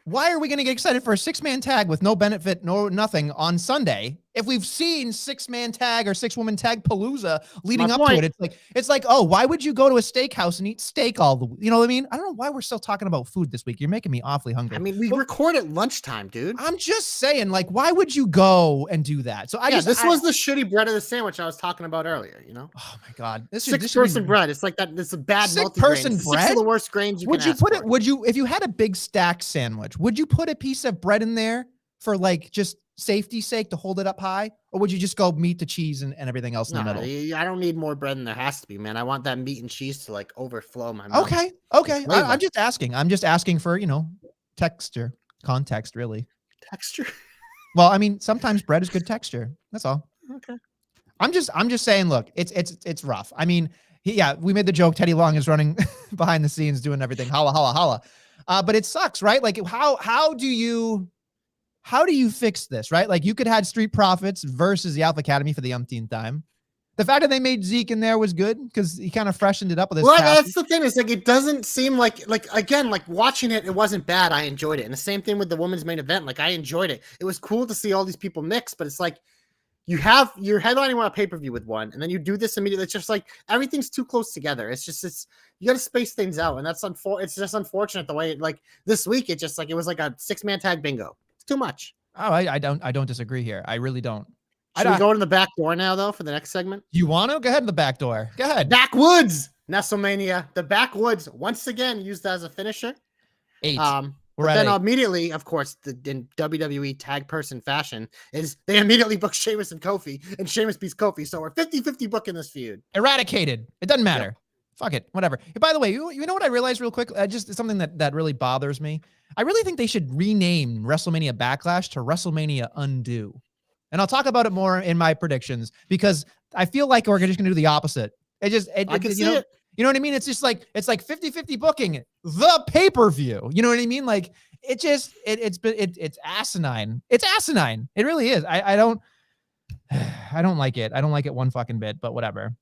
why are we going to get excited for a 6-man tag with no benefit, no nothing on Sunday? If we've seen 6-man tag or 6-woman tag palooza leading My up point. to it, it's like, oh, why would you go to a steakhouse and eat steak all the, you know what I mean? I don't know why we're still talking about food this week. You're making me awfully hungry. I mean, we record at lunchtime, dude. I'm just saying, like, why would you go and do that? So This was the shitty bread of the sandwich I was talking about earlier. You know, oh my God, this 6-person bread. It's like that. It's a bad 6-person multi-grain. bread? 6 of the worst grains you Would can you ask put for. it? Would you, if you had a big stack sandwich, would you put a piece of bread in there for like just safety's sake to hold it up high, or would you just go meat to cheese and everything else in the No, middle? I don't need more bread than there has to be, man. I want that meat and cheese to like overflow my mouth. Okay. Flavor. I'm just asking. I'm just asking for, texture, context, really. Texture. Well, I mean, sometimes bread is good texture. That's all. Okay. I'm just saying, look, it's rough. I mean, we made the joke Teddy Long is running behind the scenes doing everything. Holla, holla, holla. But it sucks, right? Like how do you fix this, right? Like you could have Street Profits versus the Alpha Academy for the umpteenth time. The fact that they made Zeke in there was good because he kind of freshened it up with his. Well, that's the thing. It's like it doesn't seem like again, like watching it, it wasn't bad. I enjoyed it, and the same thing with the women's main event. Like I enjoyed it. It was cool to see all these people mix, but it's like you're headlining on a pay-per-view with one, and then you do this immediately. It's just like everything's too close together. It's you got to space things out, and it's just unfortunate the way like this week it just like it was like a 6-man tag bingo. It's too much. Oh, I don't disagree here. I really don't. Should we go in the back door now, though, for the next segment? You want to? Go ahead in the back door. Go ahead. Backwoods, Nestlemania. The Backwoods, once again, used as a finisher. 8. We're then immediately, of course, in WWE tag person fashion, is they immediately book Sheamus and Kofi, and Sheamus beats Kofi. So we're 50-50 booking this feud. Eradicated. It doesn't matter. Yep. Fuck it. Whatever. By the way, you know what I realized real quick? Just something that really bothers me. I really think they should rename WrestleMania Backlash to WrestleMania Undo. And I'll talk about it more in my predictions because I feel like we're just going to do the opposite. I can see it. You know what I mean? It's just like, it's like 50-50 booking the pay-per-view. You know what I mean? Like it's asinine. It's asinine. It really is. I don't like it. I don't like it one fucking bit, but whatever.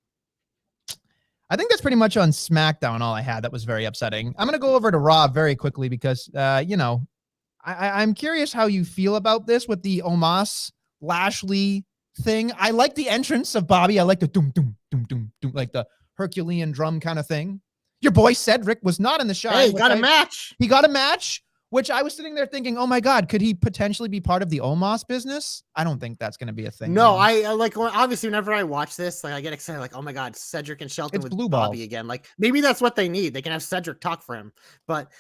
I think that's pretty much on SmackDown all I had that was very upsetting. I'm going to go over to Raw very quickly because, I'm curious how you feel about this with the Omos Lashley thing. I like the entrance of Bobby. I like the doom, doom, doom, doom, doom, like the Herculean drum kind of thing. Your boy Cedric was not in the shot. Hey, he got a match. He got a match, which I was sitting there thinking, oh my God, could he potentially be part of the Omos business? I don't think that's going to be a thing. No, I like, obviously whenever I watch this, like I get excited, like, oh my God, Cedric and Shelton with Bobby again. Like maybe that's what they need. They can have Cedric talk for him, but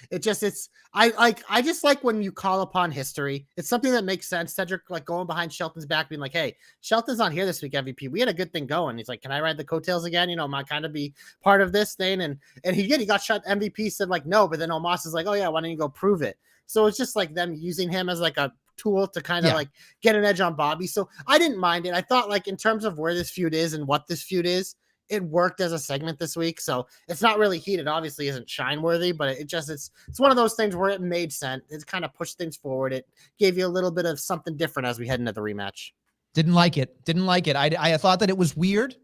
I just like when you call upon history. It's something that makes sense. Cedric like going behind Shelton's back, being like, hey, Shelton's not here this week, MVP. We had a good thing going. He's like, can I ride the coattails again? Might kind of be part of this thing. And he got shot. MVP said like, no, but then Omos is like, oh yeah, why don't you go prove it? So it's just like them using him as like a tool to kind of like get an edge on Bobby. So I didn't mind it. I thought like in terms of where this feud is and what this feud is, it worked as a segment this week. So it's not really heated. Obviously isn't shine worthy, but it's one of those things where it made sense. It kind of pushed things forward. It gave you a little bit of something different as we head into the rematch. Didn't like it. I thought that it was weird.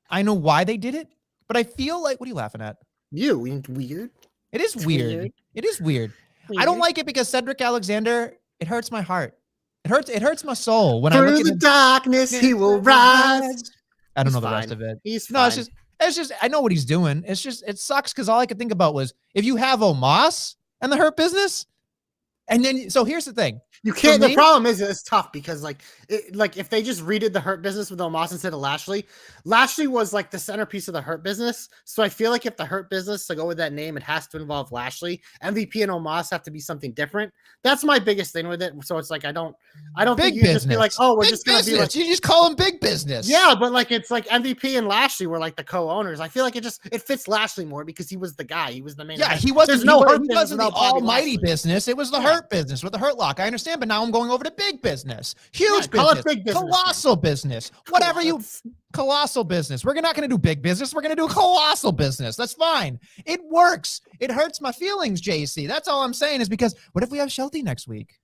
I know why they did it, but I feel like, what are you laughing at? Weird. It is weird. It is weird. I don't like it because Cedric Alexander, it hurts my heart. It hurts my soul when I look at the darkness he will rise. I don't know the rest of it. He's fine. It's just I know what he's doing. It's just it sucks because all I could think about was if you have Omos and the Hurt Business, and then so here's the thing. You can't. The problem is it's tough because like if they just redid the Hurt Business with Omos instead of Lashley was like the centerpiece of the Hurt Business. So I feel like if the Hurt Business to go with that name, it has to involve Lashley. MVP and Omos have to be something different. That's my biggest thing with it. So it's like I don't think you just be like, oh, we're just gonna be like, you just call him Big Business. Yeah, but like it's like MVP and Lashley were like the co-owners. I feel like it fits Lashley more because he was the guy. He was the main. Yeah, event. he wasn't. There's no Hurt he Business wasn't the without Bobby almighty Lashley. business. It was the Hurt hurt business with a hurt lock. I understand, but now I'm going over to big business, huge call it business, big business, colossal business, whatever you, colossal business. We're not going to do big business. We're going to do colossal business. That's fine. It works. It hurts my feelings, JC. That's all I'm saying is because what if we have Shelty next week?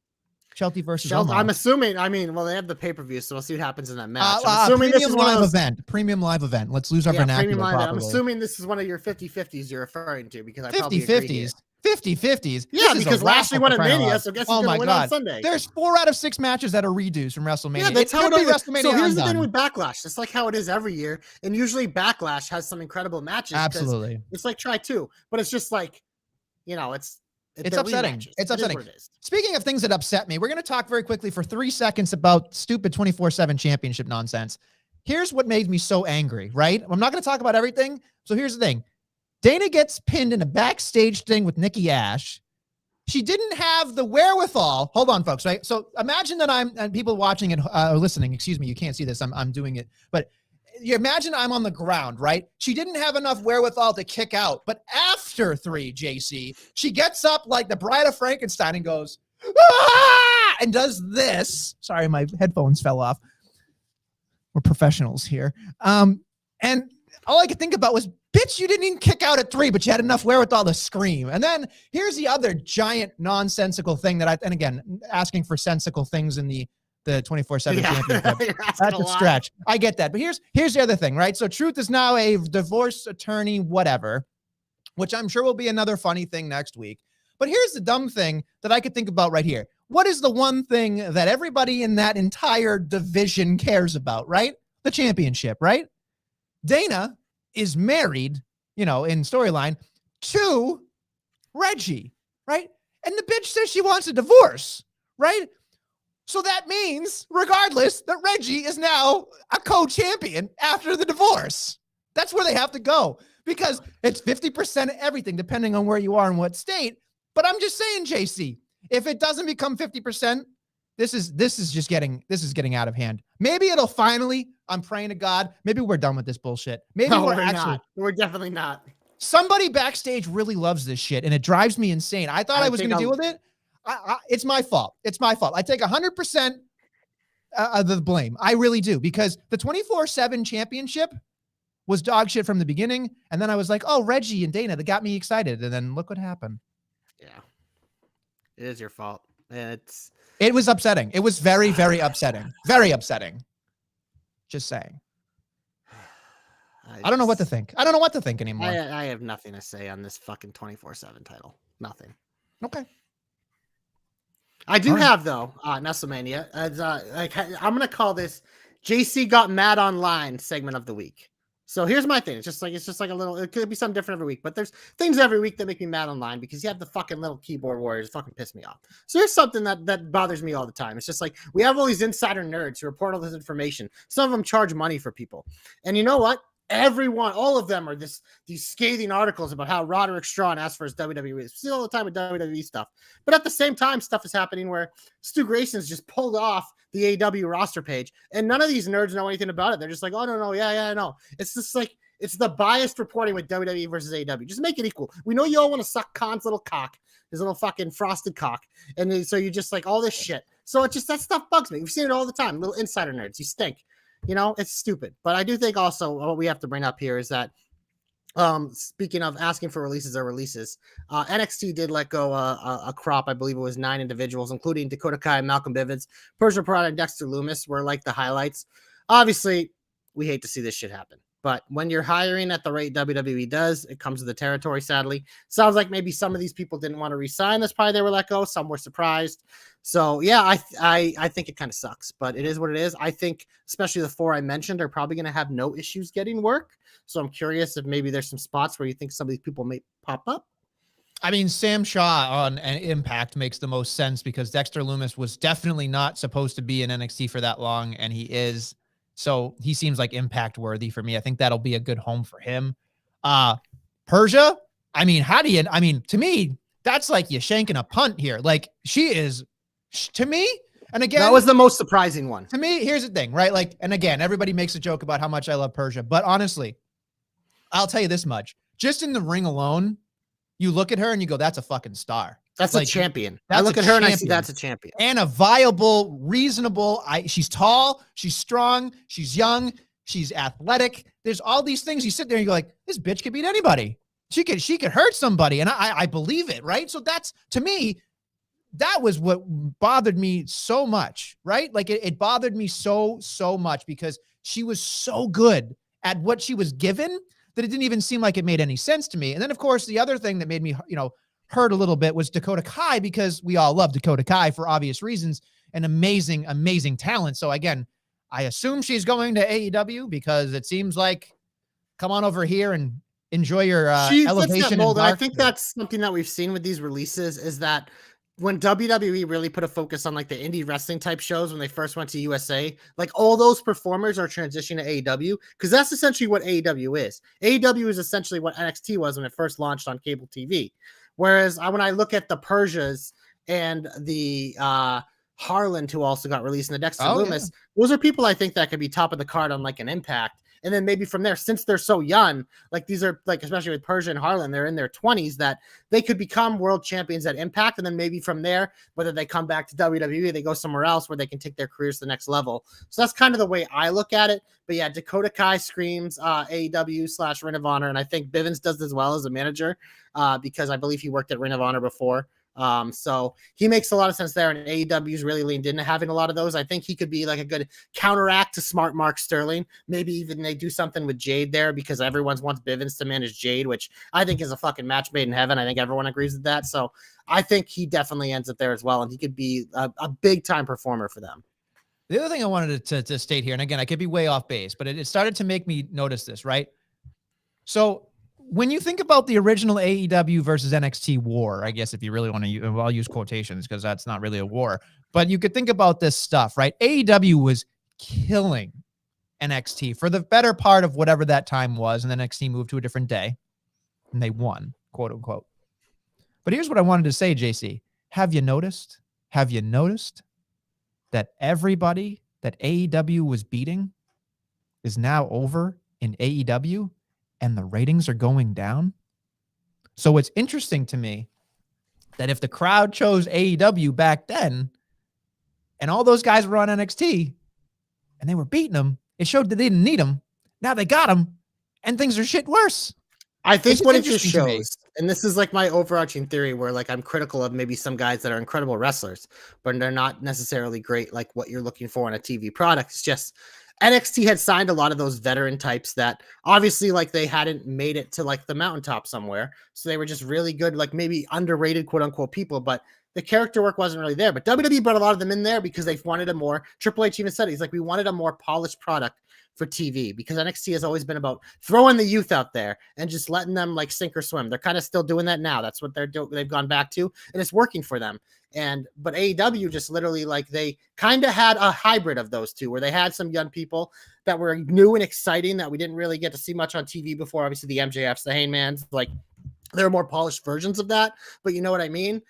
Shelty versus Omos. I'm assuming. I mean, well, they have the pay-per-view, so we'll see what happens in that match. I'm assuming premium live event. Premium live event. Let's lose our vernacular properly. I'm assuming this is one of your 50-50s you're referring to because I probably 50-50s. 50-50s. Yeah, because Lashley won at Mania, so guess who's going to win on Sunday? There's 4 out of 6 matches that are redos from WrestleMania. Yeah, that's how it is. WrestleMania. So here's the thing with Backlash. It's like how it is every year, and usually Backlash has some incredible matches. Absolutely. It's like Try 2, but it's just like, it's upsetting. It's upsetting. Speaking of things that upset me, we're going to talk very quickly for 3 seconds about stupid 24/7 championship nonsense. Here's what made me so angry, right? I'm not going to talk about everything. So here's the thing. Dana gets pinned in a backstage thing with Nikki Ash. She didn't have the wherewithal. Hold on, folks, right? So imagine that and people watching it or listening, excuse me, you can't see this. I'm doing it. But you imagine I'm on the ground, right? She didn't have enough wherewithal to kick out. But after 3, JC, she gets up like the Bride of Frankenstein and goes, ah! And does this. Sorry, my headphones fell off. We're professionals here. And all I could think about was, bitch, you didn't even kick out at 3, but you had enough wherewithal to scream. And then here's the other giant nonsensical thing that and again, asking for sensical things in the 24/7 championship. That's a stretch. I get that. But here's the other thing, right? So Truth is now a divorce attorney, whatever, which I'm sure will be another funny thing next week. But here's the dumb thing that I could think about right here. What is the one thing that everybody in that entire division cares about, right? The championship, right? Dana is married, in storyline to Reggie, right? And the bitch says she wants a divorce, right? So that means, regardless, that Reggie is now a co-champion after the divorce. That's where they have to go because it's 50% of everything, depending on where you are and what state. But I'm just saying, JC, if it doesn't become 50%, this is getting out of hand. Maybe it'll finally. I'm praying to God. Maybe we're done with this bullshit. Maybe we're not. We're definitely not. Somebody backstage really loves this shit, and it drives me insane. I thought I was going to deal with it. It's my fault. It's my fault. I take 100% of the blame. I really do, because the 24/7 championship was dog shit from the beginning. And then I was like, oh, Reggie and Dana, that got me excited. And then look what happened. Yeah, it is your fault. And it was upsetting. It was very, very upsetting. Very upsetting. Just saying. I don't know what to think. I don't know what to think anymore. I have nothing to say on this fucking 24/7 title. Nothing. Okay. I do have though, Nestlemania. I'm gonna call this JC got mad online segment of the week. So here's my thing. It's just like a little. It could be something different every week, but there's things every week that make me mad online because you have the fucking little keyboard warriors fucking piss me off. So here's something that bothers me all the time. It's just like we have all these insider nerds who report all this information. Some of them charge money for people, and you know what? Everyone, all of them are these scathing articles about how Roderick Strong asked for his WWE. We see all the time with WWE stuff. But at the same time, stuff is happening where Stu Grayson's just pulled off the AEW roster page, and none of these nerds know anything about it. They're just like, oh, no, yeah, I know. It's just like, it's the biased reporting with WWE versus AEW. Just make it equal. We know you all want to suck Khan's little cock, his little fucking frosted cock. And then, so you just like all this shit. So it just, that stuff bugs me. We've seen it all the time. Little insider nerds. You stink. It's stupid. But I do think also what we have to bring up here is that speaking of asking for releases, NXT did let go a crop. I believe it was 9 individuals, including Dakota Kai, Malcolm Bivens, Persia Pirotta, and Dexter Lumis were like the highlights. Obviously, we hate to see this shit happen. But when you're hiring at the rate WWE does, it comes with the territory, sadly. Sounds like maybe some of these people didn't want to resign. That's probably they were let go. Some were surprised. So, yeah, I think it kind of sucks. But it is what it is. I think especially the 4 I mentioned are probably going to have no issues getting work. So I'm curious if maybe there's some spots where you think some of these people may pop up. I mean, Sam Shaw on an Impact makes the most sense because Dexter Lumis was definitely not supposed to be in NXT for that long, and he is. So he seems like Impact worthy for me. I think that'll be a good home for him. Persia, to me, that's like you shanking a punt here. Like she is, to me, and again, that was the most surprising one. To me, here's the thing, right? Like, and again, everybody makes a joke about how much I love Persia, but honestly, I'll tell you this much. Just in the ring alone, you look at her and you go, that's a fucking star. That's Like, a champion. I that's look a at her and I see champion. that's a champion. And a viable, reasonable. She's tall, she's strong, she's young, she's athletic. There's all these things. You sit there and you go like, this bitch could beat anybody. She could hurt somebody, and I believe it, right? So that's, to me, that was what bothered me so much, right? Like it bothered me so much because she was so good at what she was given that it didn't even seem like it made any sense to me. And then, of course, the other thing that made me, hurt a little bit was Dakota Kai, because we all love Dakota Kai for obvious reasons, and amazing talent. So again, I assume she's going to AEW because it seems like, come on over here and enjoy your She fits elevation. that mold, and I think that's something that we've seen with these releases is that when WWE really put a focus on like the indie wrestling type shows when they first went to USA, like all those performers are transitioning to AEW because that's essentially what AEW is. AEW is essentially what NXT was when it first launched on cable TV. Whereas when I look at the Persias and the Harland, who also got released, in the Dexter Loomis, those are people I think that could be top of the card on like an Impact. And then maybe from there, since they're so young, like these are like, especially with Persia and Harlan, they're in their 20s, that they could become world champions at Impact. And then maybe from there, whether they come back to WWE, they go somewhere else where they can take their careers to the next level. So that's kind of the way I look at it. But yeah, Dakota Kai screams AEW / Ring of Honor. And I think Bivens does as well as a manager because I believe he worked at Ring of Honor before. So he makes a lot of sense there, and AEW's really leaned into having a lot of those. I think he could be like a good counteract to smart Mark Sterling. Maybe even they do something with Jade there because everyone wants Bivens to manage Jade, which I think is a fucking match made in heaven. I think everyone agrees with that. So I think he definitely ends up there as well, and he could be a big time performer for them. The other thing I wanted to state here, and again, I could be way off base, but it started to make me notice this, right? So when you think about the original AEW versus NXT war, I guess if you really want to, I'll use quotations because that's not really a war, but you could think about this stuff, right? AEW was killing NXT for the better part of whatever that time was, and then NXT moved to a different day, and they won, quote unquote. But here's what I wanted to say, JC. Have you noticed that everybody that AEW was beating is now over in AEW? And the ratings are going down? So it's interesting to me that if the crowd chose AEW back then and all those guys were on NXT and they were beating them, it showed that they didn't need them. Now they got them and things are shit worse. I think what it just shows, and this is like my overarching theory where like I'm critical of maybe some guys that are incredible wrestlers, but they're not necessarily great like what you're looking for in a TV product. It's just NXT had signed a lot of those veteran types that obviously like they hadn't made it to like the mountaintop somewhere. So they were just really good, like maybe underrated quote unquote people, but the character work wasn't really there. But WWE brought a lot of them in there because they wanted a more, Triple H even said, he's like, we wanted a more polished product for TV because NXT has always been about throwing the youth out there and just letting them like sink or swim. They're kind of still doing that now. That's what they've gone back to, and it's working for them. But AEW just literally like they kind of had a hybrid of those two where they had some young people that were new and exciting that we didn't really get to see much on TV before. Obviously the MJFs, the Heymans, like they're more polished versions of that, but you know what I mean?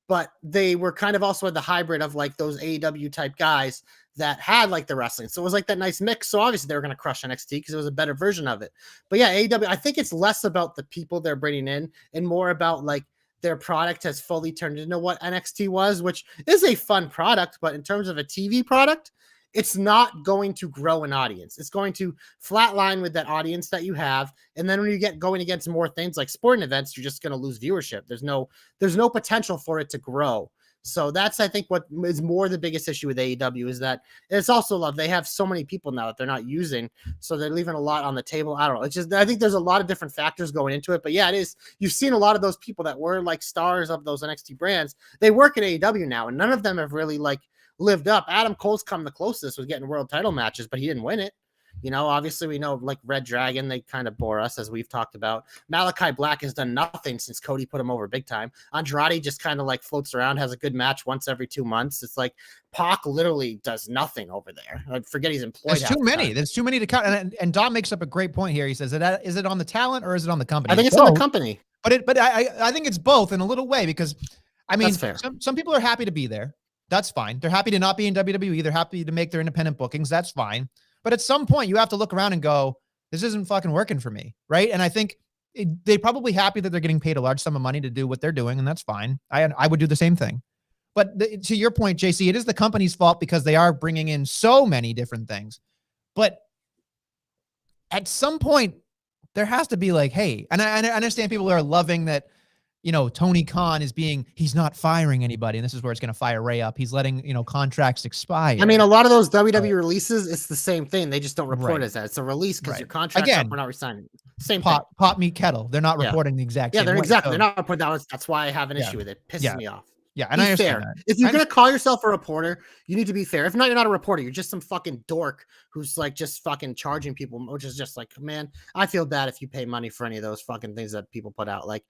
But they were kind of also the hybrid of like those AEW type guys that had like the wrestling. So it was like that nice mix. So obviously they were going to crush NXT because it was a better version of it. But yeah, AEW, I think it's less about the people they're bringing in and more about like their product has fully turned into what NXT was, which is a fun product. But in terms of a TV product, it's not going to grow an audience. It's going to flatline with that audience that you have. And then when you get going against more things like sporting events, you're just going to lose viewership. There's no potential for it to grow. So that's, I think, what is more the biggest issue with AEW is that it's also love. They have so many people now that they're not using. So they're leaving a lot on the table. I don't know. It's just, I think there's a lot of different factors going into it, but yeah, it is. You've seen a lot of those people that were like stars of those NXT brands. They work at AEW now, and none of them have really like lived up. Adam Cole's come the closest with getting world title matches, but he didn't win it. You know, obviously we know like Red Dragon, they kind of bore us as we've talked about. Malachi Black has done nothing since Cody put him over big time. Andrade just kind of like floats around, has a good match once every 2 months. It's like Pac literally does nothing over there. I forget he's employed. There's too many. There's too many to count. And Dom makes up a great point here. He says, is it on the talent or is it on the company? I think it's on the company. But I think it's both in a little way because, I mean, fair. Some people are happy to be there. That's fine. They're happy to not be in WWE. They're happy to make their independent bookings. That's fine. But at some point, you have to look around and go, this isn't fucking working for me, right? And I think they're probably happy that they're getting paid a large sum of money to do what they're doing, and that's fine. I would do the same thing. But to your point, JC, it is the company's fault because they are bringing in so many different things. But at some point, there has to be like, hey, and I understand people are loving that, Tony Khan he's not firing anybody. And this is where it's going to fire Ray up. He's letting, contracts expire. I mean, a lot of those WWE releases, it's the same thing. They just don't report Right. as that. It's a release because Right. your contract's Again, up, we're not resigning. Same thing. pot, meat, kettle. They're not Yeah. reporting the exact Yeah, same they're way. exactly. So, They're not reporting that. That's why I have an Yeah. issue with it. Pisses Yeah. me off. yeah, and I Be fair. understand that. If you're gonna call yourself a reporter, you need to be fair. If not, you're not a reporter. You're just some fucking dork who's like just fucking charging people, which is just like, man, I feel bad if you pay money for any of those fucking things that people put out. Like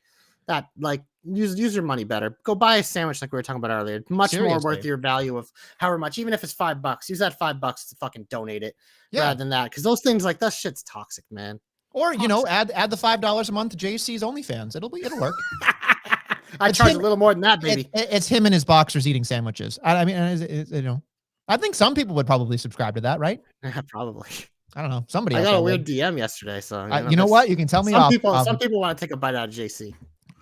that, like use your money better. Go buy a sandwich like we were talking about earlier. Much more worth Seriously. your value of however much, even if it's $5. Use that $5 to fucking donate it Yeah. rather than that. Because those things like that shit's toxic, man. Or, add the $5 a month to JC's OnlyFans. It'll work. I It's charge him- a little more than that, baby. It's him and his boxers eating sandwiches. I mean, I think some people would probably subscribe to that, right? Probably. I don't know. Somebody I else got a will. weird DM yesterday, so You know what? You can tell me off. Some people want to take a bite out of JC.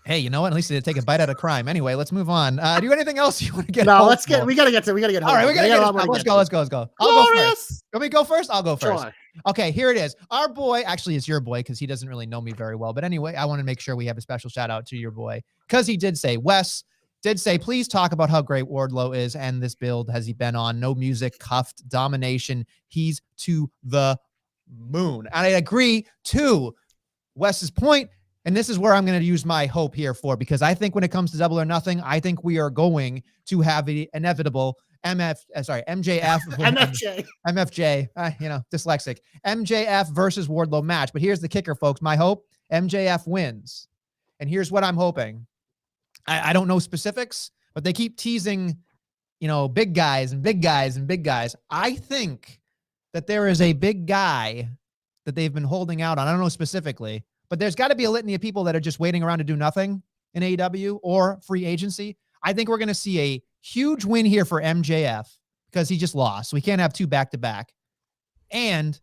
Hey, you know what? At least they take a bite out of crime. Anyway, let's move on. Do you have anything else you want to get? No, hopeful? we gotta get All right, we home. gotta get a lot more to let's get go. to. Let's go. I'll go first. Glorious! Let me go first. I'll go first. Sure. Okay, here it is. Our boy, actually, it's your boy because he doesn't really know me very well. But anyway, I want to make sure we have a special shout out to your boy because he did say, Wes did say, please talk about how great Wardlow is and this build has he been on. No music, cuffed, domination. He's to the moon. And I agree to Wes's point. And this is where I'm going to use my hope here for, because I think when it comes to Double or Nothing, I think we are going to have the inevitable MJF, MFJ. dyslexic MJF versus Wardlow match. But here's the kicker, folks. My hope, MJF wins. And here's what I'm hoping. I don't know specifics, but they keep teasing, big guys and big guys and big guys. I think that there is a big guy that they've been holding out on. I don't know specifically, but there's got to be a litany of people that are just waiting around to do nothing in AEW or free agency. I think we're going to see a huge win here for MJF because he just lost. We can't have two back-to-back. And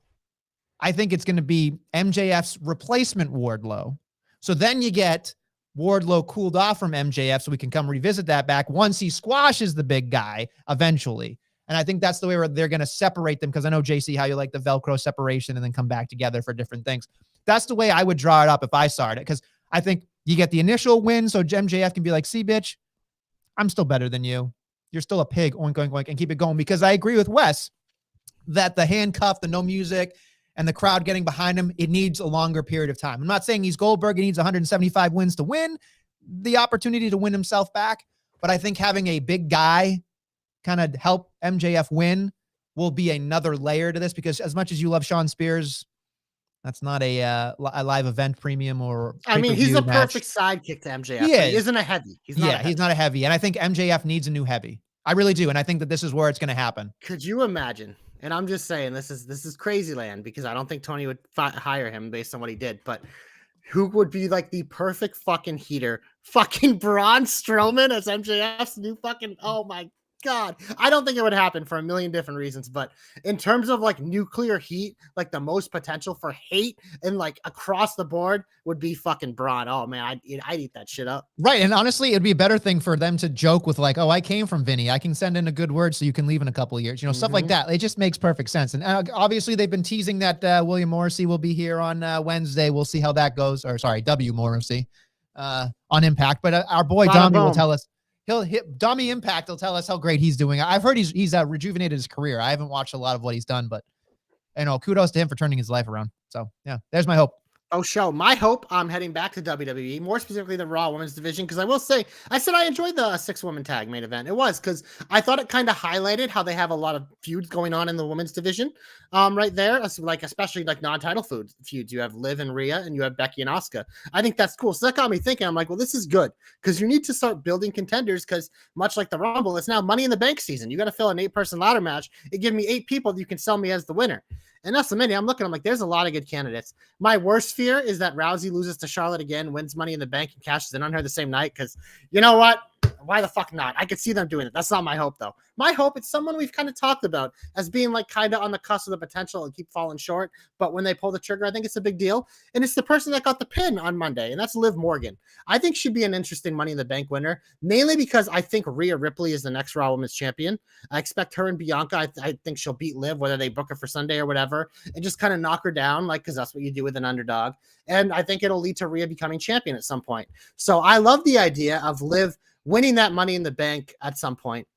I think it's going to be MJF's replacement Wardlow. So then you get Wardlow cooled off from MJF so we can come revisit that back once he squashes the big guy eventually. And I think that's the way where they're going to separate them because I know, JC, how you like the Velcro separation and then come back together for different things. That's the way I would draw it up if I saw it, because I think you get the initial win so MJF can be like, see, bitch, I'm still better than you. You're still a pig, oink, oink, oink, and keep it going. Because I agree with Wes that the handcuff, the no music, and the crowd getting behind him, it needs a longer period of time. I'm not saying he's Goldberg. He needs 175 wins to win the opportunity to win himself back. But I think having a big guy kind of help MJF win will be another layer to this, because as much as you love Sean Spears, that's not a live event premium or I mean, he's a match. perfect sidekick to MJF. He but is. He isn't a heavy. He's not. He's not a heavy. And I think MJF needs a new heavy. I really do. And I think that this is where it's going to happen. Could you imagine? And I'm just saying, this is crazy land, because I don't think Tony would hire him based on what he did. But who would be like the perfect fucking heater? Fucking Braun Strowman as MJF's new fucking. Oh my God. I don't think it would happen for a million different reasons, but in terms of like nuclear heat, like the most potential for hate and like across the board would be fucking Braun. Oh man, I'd eat that shit up. Right. And honestly, it'd be a better thing for them to joke with like, oh, I came from Vinny. I can send in a good word so you can leave in a couple of years, stuff like that. It just makes perfect sense. And obviously they've been teasing that William Morrissey will be here on Wednesday. We'll see how that goes. Or sorry, W Morrissey on Impact. But our boy Domi will tell us. He'll hit Dummy Impact. He'll tell us how great he's doing. I've heard he's rejuvenated his career. I haven't watched a lot of what he's done, but kudos to him for turning his life around. So yeah, there's my hope. Oh, show. My hope, I'm heading back to WWE, more specifically the Raw Women's Division, because I will say, I said I enjoyed the 6-woman tag main event. It was, because I thought it kind of highlighted how they have a lot of feuds going on in the women's division right there, like especially like non-title feuds. You have Liv and Rhea, and you have Becky and Asuka. I think that's cool. So that got me thinking, I'm like, well, this is good, because you need to start building contenders, because much like the Rumble, it's now Money in the Bank season. You got to fill an 8-person ladder match. It give me 8 people that you can sell me as the winner. And that's the minute I'm like, there's a lot of good candidates. My worst fear is that Rousey loses to Charlotte again, wins Money in the Bank, and cashes in on her the same night. Because you know what? Why the fuck not? I could see them doing it. That's not my hope, though. My hope is someone we've kind of talked about as being like kind of on the cusp of the potential and keep falling short. But when they pull the trigger, I think it's a big deal. And it's the person that got the pin on Monday, and that's Liv Morgan. I think she'd be an interesting Money in the Bank winner, mainly because I think Rhea Ripley is the next Raw Women's Champion. I expect her and Bianca. I think she'll beat Liv, whether they book her for Sunday or whatever, and just kind of knock her down, like, because that's what you do with an underdog. And I think it'll lead to Rhea becoming champion at some point. So I love the idea of Liv winning that Money in the Bank at some point,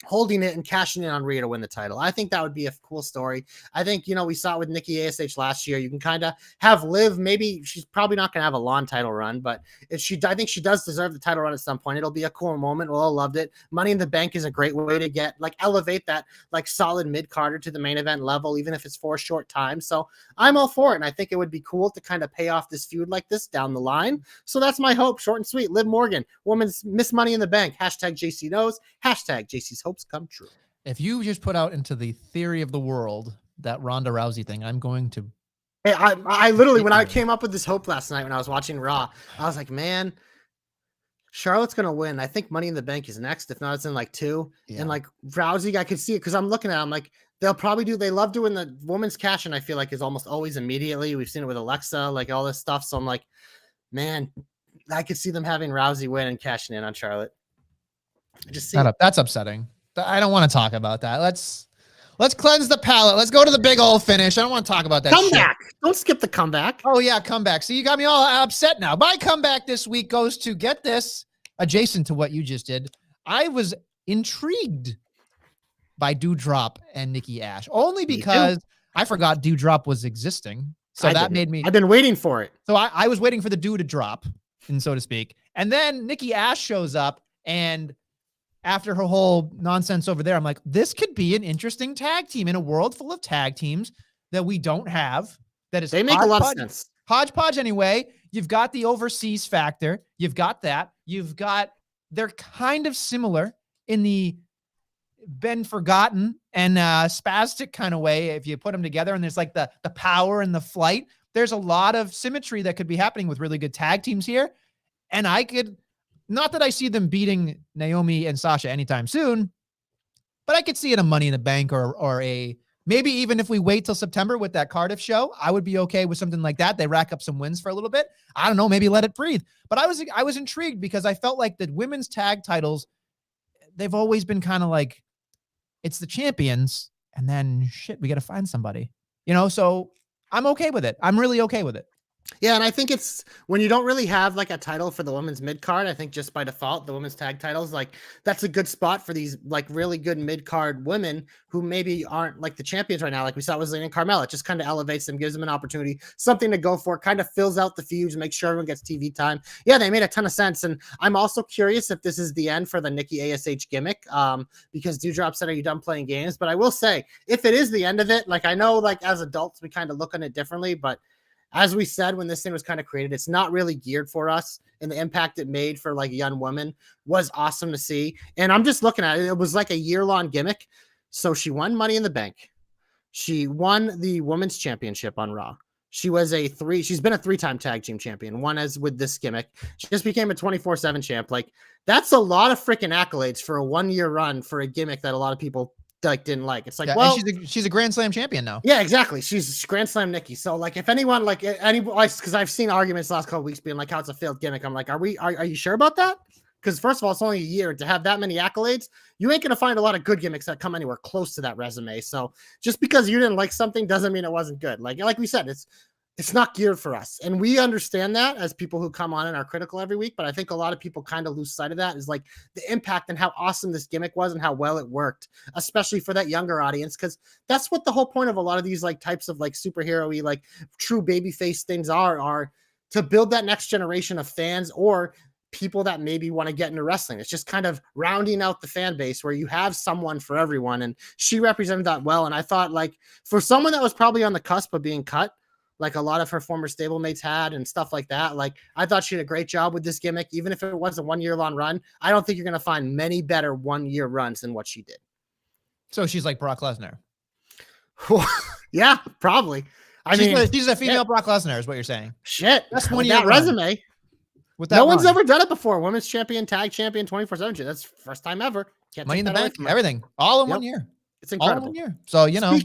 holding it and cashing in on Rhea to win the title. I think that would be a cool story. I think, we saw it with Nikki ASH last year. You can kind of have Liv, maybe she's probably not going to have a long title run, but I think she does deserve the title run at some point. It'll be a cool moment. We'll all loved it. Money in the Bank is a great way to elevate that solid mid-carder to the main event level, even if it's for a short time. So I'm all for it. And I think it would be cool to kind of pay off this feud like this down the line. So that's my hope. Short and sweet. Liv Morgan, woman's Miss Money in the Bank. Hashtag JC knows. Hashtag JC's hopes come true. If you just put out into the theory of the world that Ronda Rousey thing, I'm going to. Hey, I literally, when I came up with this hope last night when I was watching Raw, I was like, man, Charlotte's going to win. I think Money in the Bank is next. If not, it's in 2. Yeah. And Rousey, I could see it because I'm looking at them they'll probably they love doing the women's cash. And I feel like is almost always immediately. We've seen it with Alexa, all this stuff. So I'm like, man, I could see them having Rousey win and cashing in on Charlotte. I just see that's upsetting. I don't want to talk about that. Let's cleanse the palate. Let's go to the big old finish. I don't want to talk about that. Comeback. Don't skip the comeback. Oh yeah, comeback. So you got me all upset now. My comeback this week goes to, get this, adjacent to what you just did. I was intrigued by Doudrop and Nikki Ash, only because I forgot Doudrop was existing. So that made me. I've been waiting for it. So I was waiting for the dew to drop, and so to speak. And then Nikki Ash shows up, and after her whole nonsense over there, I'm like, this could be an interesting tag team in a world full of tag teams that we don't have. They make a lot of sense. Hodgepodge anyway. You've got the overseas factor. You've got that. They're kind of similar in the been forgotten and spastic kind of way if you put them together. And there's the power and the flight. There's a lot of symmetry that could be happening with really good tag teams here. And not that I see them beating Naomi and Sasha anytime soon, but I could see it a Money in the Bank or a, maybe even if we wait till September with that Cardiff show, I would be okay with something like that. They rack up some wins for a little bit. I don't know, maybe let it breathe. But I was intrigued because I felt like the women's tag titles, they've always been kind of it's the champions and then shit, we got to find somebody, so I'm okay with it. I'm really okay with it. Yeah, and I think it's when you don't really have a title for the women's mid card. I think just by default, the women's tag titles, that's a good spot for these really good mid card women who maybe aren't the champions right now. Like we saw with Zelina and Carmella, it just kind of elevates them, gives them an opportunity, something to go for, kind of fills out the feuds, makes sure everyone gets TV time. Yeah, they made a ton of sense, and I'm also curious if this is the end for the Nikki ASH gimmick. Because Doudrop said, "Are you done playing games?" But I will say, if it is the end of it, I know as adults we kind of look on it differently, but as we said, when this thing was kind of created, it's not really geared for us, and the impact it made for young women was awesome to see. And I'm just looking at it. It was a year-long gimmick. So she won Money in the Bank. She won the women's championship on Raw. She's been a 3-time tag team champion, one as with this gimmick. She just became a 24/7 champ. That's a lot of freaking accolades for a 1-year run for a gimmick that a lot of people didn't like. It's she's a Grand Slam champion now. Yeah, exactly. She's Grand Slam Nikki. So if anyone because I've seen arguments the last couple of weeks being how it's a failed gimmick. I'm like, are you sure about that? Because first of all, it's only a year, and to have that many accolades, you ain't gonna find a lot of good gimmicks that come anywhere close to that resume. So just because you didn't like something doesn't mean it wasn't good. Like we said, it's not geared for us. And we understand that as people who come on and are critical every week. But I think a lot of people kind of lose sight of that, is the impact and how awesome this gimmick was and how well it worked, especially for that younger audience. Because that's what the whole point of a lot of these types of superhero-y, true babyface things are to build that next generation of fans or people that maybe want to get into wrestling. It's just kind of rounding out the fan base where you have someone for everyone. And she represented that well. And I thought for someone that was probably on the cusp of being cut, a lot of her former stablemates had and stuff like that. I thought she did a great job with this gimmick. Even if it was a 1-year-long run, I don't think you're going to find many better 1-year runs than what she did. So she's like Brock Lesnar. Yeah, probably. She's a female Brock Lesnar is what you're saying. Shit. That's with that resume. with that No one's run. ever done it before. Women's champion, tag champion, 24/7. That's first time ever. Can't Money take in the that away bank, from her. everything, all in Yep. one year. It's All in incredible. 1 year. So, you know,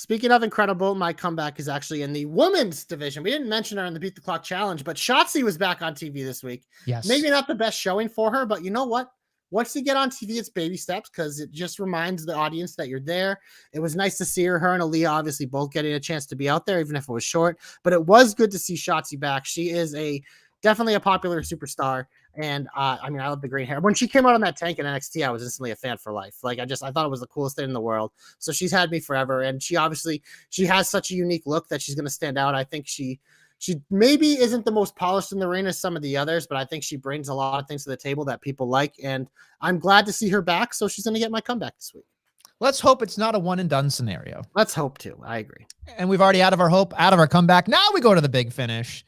Speaking of incredible, my comeback is actually in the women's division. We didn't mention her in the Beat the Clock Challenge, but Shotzi was back on TV this week. yes. Maybe not the best showing for her, but you know what? Once you get on TV, it's baby steps because it just reminds the audience that you're there. It was nice to see her. Her and Aaliyah obviously both getting a chance to be out there, even if it was short. But it was good to see Shotzi back. She is definitely a popular superstar. And I mean, I love the green hair. When she came out on that tank in NXT, I was instantly a fan for life. Like I thought it was the coolest thing in the world. So she's had me forever. And she has such a unique look that she's going to stand out. I think she maybe isn't the most polished in the ring as some of the others, but I think she brings a lot of things to the table that people like. And I'm glad to see her back. So she's going to get my comeback this week. Let's hope it's not a one and done scenario. Let's hope to. I agree. And we've already out of our comeback. Now we go to the big finish.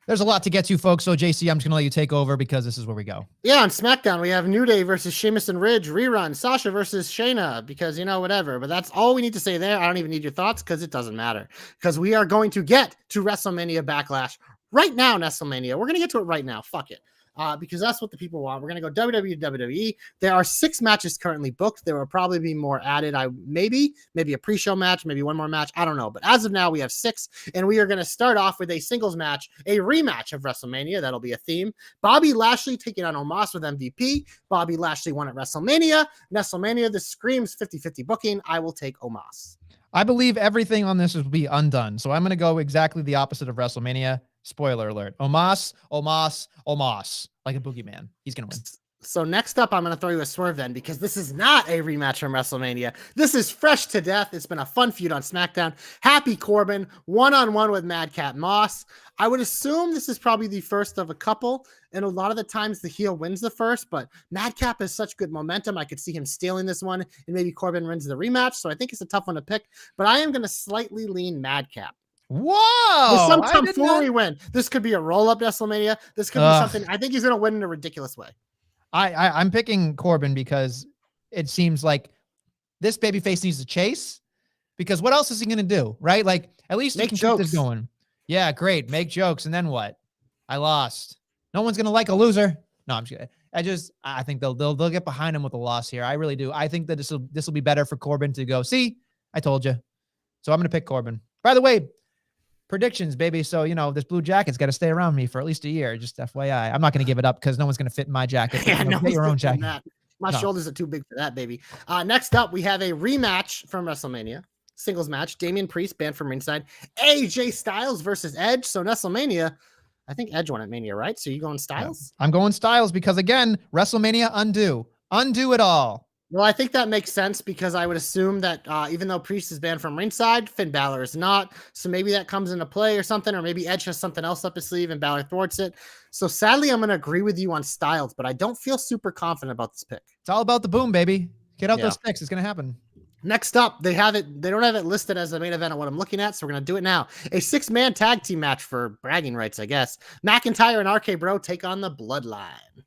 There's a lot to get to, folks. So, JC, I'm just going to let you take over because this is where we go. Yeah, on SmackDown, we have New Day versus Sheamus and Ridge rerun. Sasha versus Shayna because, whatever. But that's all we need to say there. I don't even need your thoughts because it doesn't matter. Because we are going to get to WrestleMania Backlash right now, WrestleMania. We're going to get to it right now. Fuck it. Because that's what the people want. We're going to go WWE, WWE. There are 6 matches currently booked. There will probably be more added. Maybe a pre-show match, maybe one more match. I don't know. But as of now, we have 6. And we are going to start off with a singles match, a rematch of WrestleMania. That'll be a theme. Bobby Lashley taking on Omos with MVP. Bobby Lashley won at WrestleMania. WrestleMania, this screams 50-50 booking. I will take Omos. I believe everything on this will be undone. So I'm going to go exactly the opposite of WrestleMania. Spoiler alert. Omos, like a boogeyman. He's going to win. So next up, I'm going to throw you a swerve then, because this is not a rematch from WrestleMania. This is fresh to death. It's been a fun feud on SmackDown. Happy Corbin, one-on-one with Madcap Moss. I would assume this is probably the first of a couple, and a lot of the times the heel wins the first, but Madcap has such good momentum. I could see him stealing this one, and maybe Corbin wins the rematch, so I think it's a tough one to pick, but I am going to slightly lean Madcap. Whoa! With some tomfoolery win. This could be a roll-up WrestleMania. This could be something. I think he's going to win in a ridiculous way. I'm picking Corbin because it seems like this babyface needs to chase, because what else is he going to do? Right? Like, at least make you can jokes. keep this going. Yeah, great. Make jokes. And then what? I lost. No one's going to like a loser. No, I'm just kidding. I think they'll get behind him with a loss here. I really do. I think that this will be better for Corbin to go, see, I told you. So I'm going to pick Corbin. By the way, predictions, baby. So, this blue jacket's got to stay around me for at least a year. Just FYI. I'm not going to give it up because no one's going to fit in my jacket. Yeah, get your own jacket. My shoulders are too big for that, baby. Next up, we have a rematch from WrestleMania. Singles match. Damian Priest, banned from ringside. AJ Styles versus Edge. So WrestleMania, I think Edge won at Mania, right? So you going Styles? Yeah. I'm going Styles because, again, WrestleMania undo it all. Well, I think that makes sense because I would assume that even though Priest is banned from ringside, Finn Balor is not. So maybe that comes into play or something, or maybe Edge has something else up his sleeve and Balor thwarts it. So sadly, I'm going to agree with you on Styles, but I don't feel super confident about this pick. It's all about the boom, baby. Get out those picks. It's going to happen. Next up, they don't have it listed as the main event of what I'm looking at, so we're going to do it now. A 6-man tag team match for bragging rights, I guess. McIntyre and RK Bro take on the Bloodline.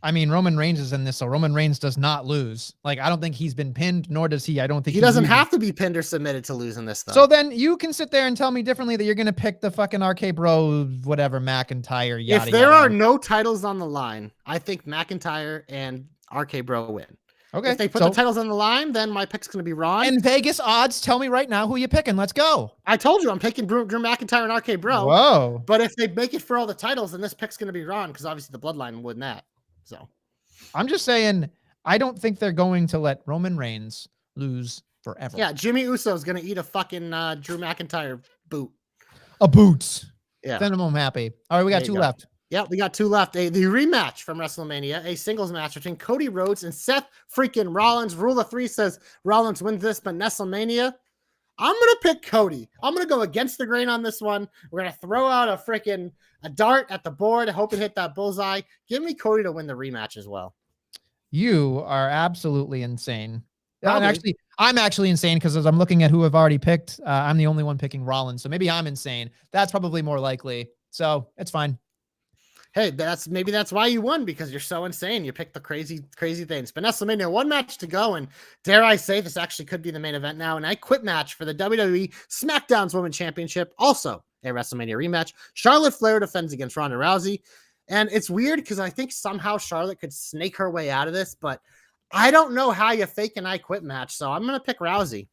I mean, Roman Reigns is in this, so Roman Reigns does not lose. Like, I don't think he's been pinned, nor does he. I don't think he doesn't have to be pinned or submitted to lose in this, though. So then you can sit there and tell me differently that you're going to pick the fucking RK Bro, whatever, McIntyre, yada, If there are no titles on the line, I think McIntyre and RK Bro win. Okay. If they put the titles on the line, then my pick's going to be Ron. And Vegas odds, tell me right now who you picking. Let's go. I told you I'm picking Drew McIntyre and RK Bro. Whoa. But if they make it for all the titles, then this pick's going to be Ron because obviously the Bloodline wouldn't that. So I'm just saying, I don't think they're going to let Roman Reigns lose forever. Yeah, Jimmy Uso is going to eat a fucking Drew McIntyre boot. A boot. Yeah. Send him happy. All right, we got 2 left. Yeah, we got 2 left. The rematch from WrestleMania, a singles match between Cody Rhodes and Seth freaking Rollins. Rule of 3 says Rollins wins this, but WrestleMania, I'm going to pick Cody. I'm going to go against the grain on this one. We're going to throw out a dart at the board, hope it hit that bullseye. Give me Cody to win the rematch as well. You are absolutely insane. I'm actually insane because as I'm looking at who I've already picked, I'm the only one picking Rollins. So maybe I'm insane. That's probably more likely. So it's fine. Hey, maybe that's why you won, because you're so insane. You picked the crazy things. But WrestleMania, 1 match to go, and dare I say, this actually could be the main event now. And I quit match for the WWE SmackDown's Women's Championship, also a WrestleMania rematch. Charlotte Flair defends against Ronda Rousey. And it's weird because I think somehow Charlotte could snake her way out of this, but I don't know how you fake an I Quit match. So I'm going to pick Rousey.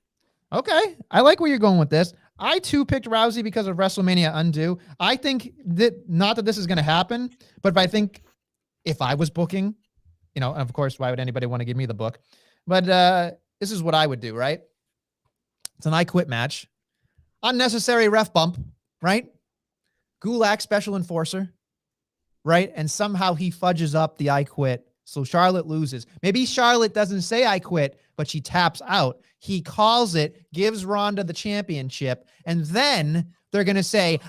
Okay. I like where you're going with this. I too picked Rousey because of WrestleMania Undo. I think that not that this is going to happen, but I think if I was booking, you know, and of course, why would anybody want to give me the book? But this is what I would do, right? It's an I Quit match. Unnecessary ref bump, right? Gulak special enforcer, right? And somehow he fudges up the I Quit. So Charlotte loses. Maybe Charlotte doesn't say I quit, but she taps out. He calls it, gives Ronda the championship, and then they're going to say,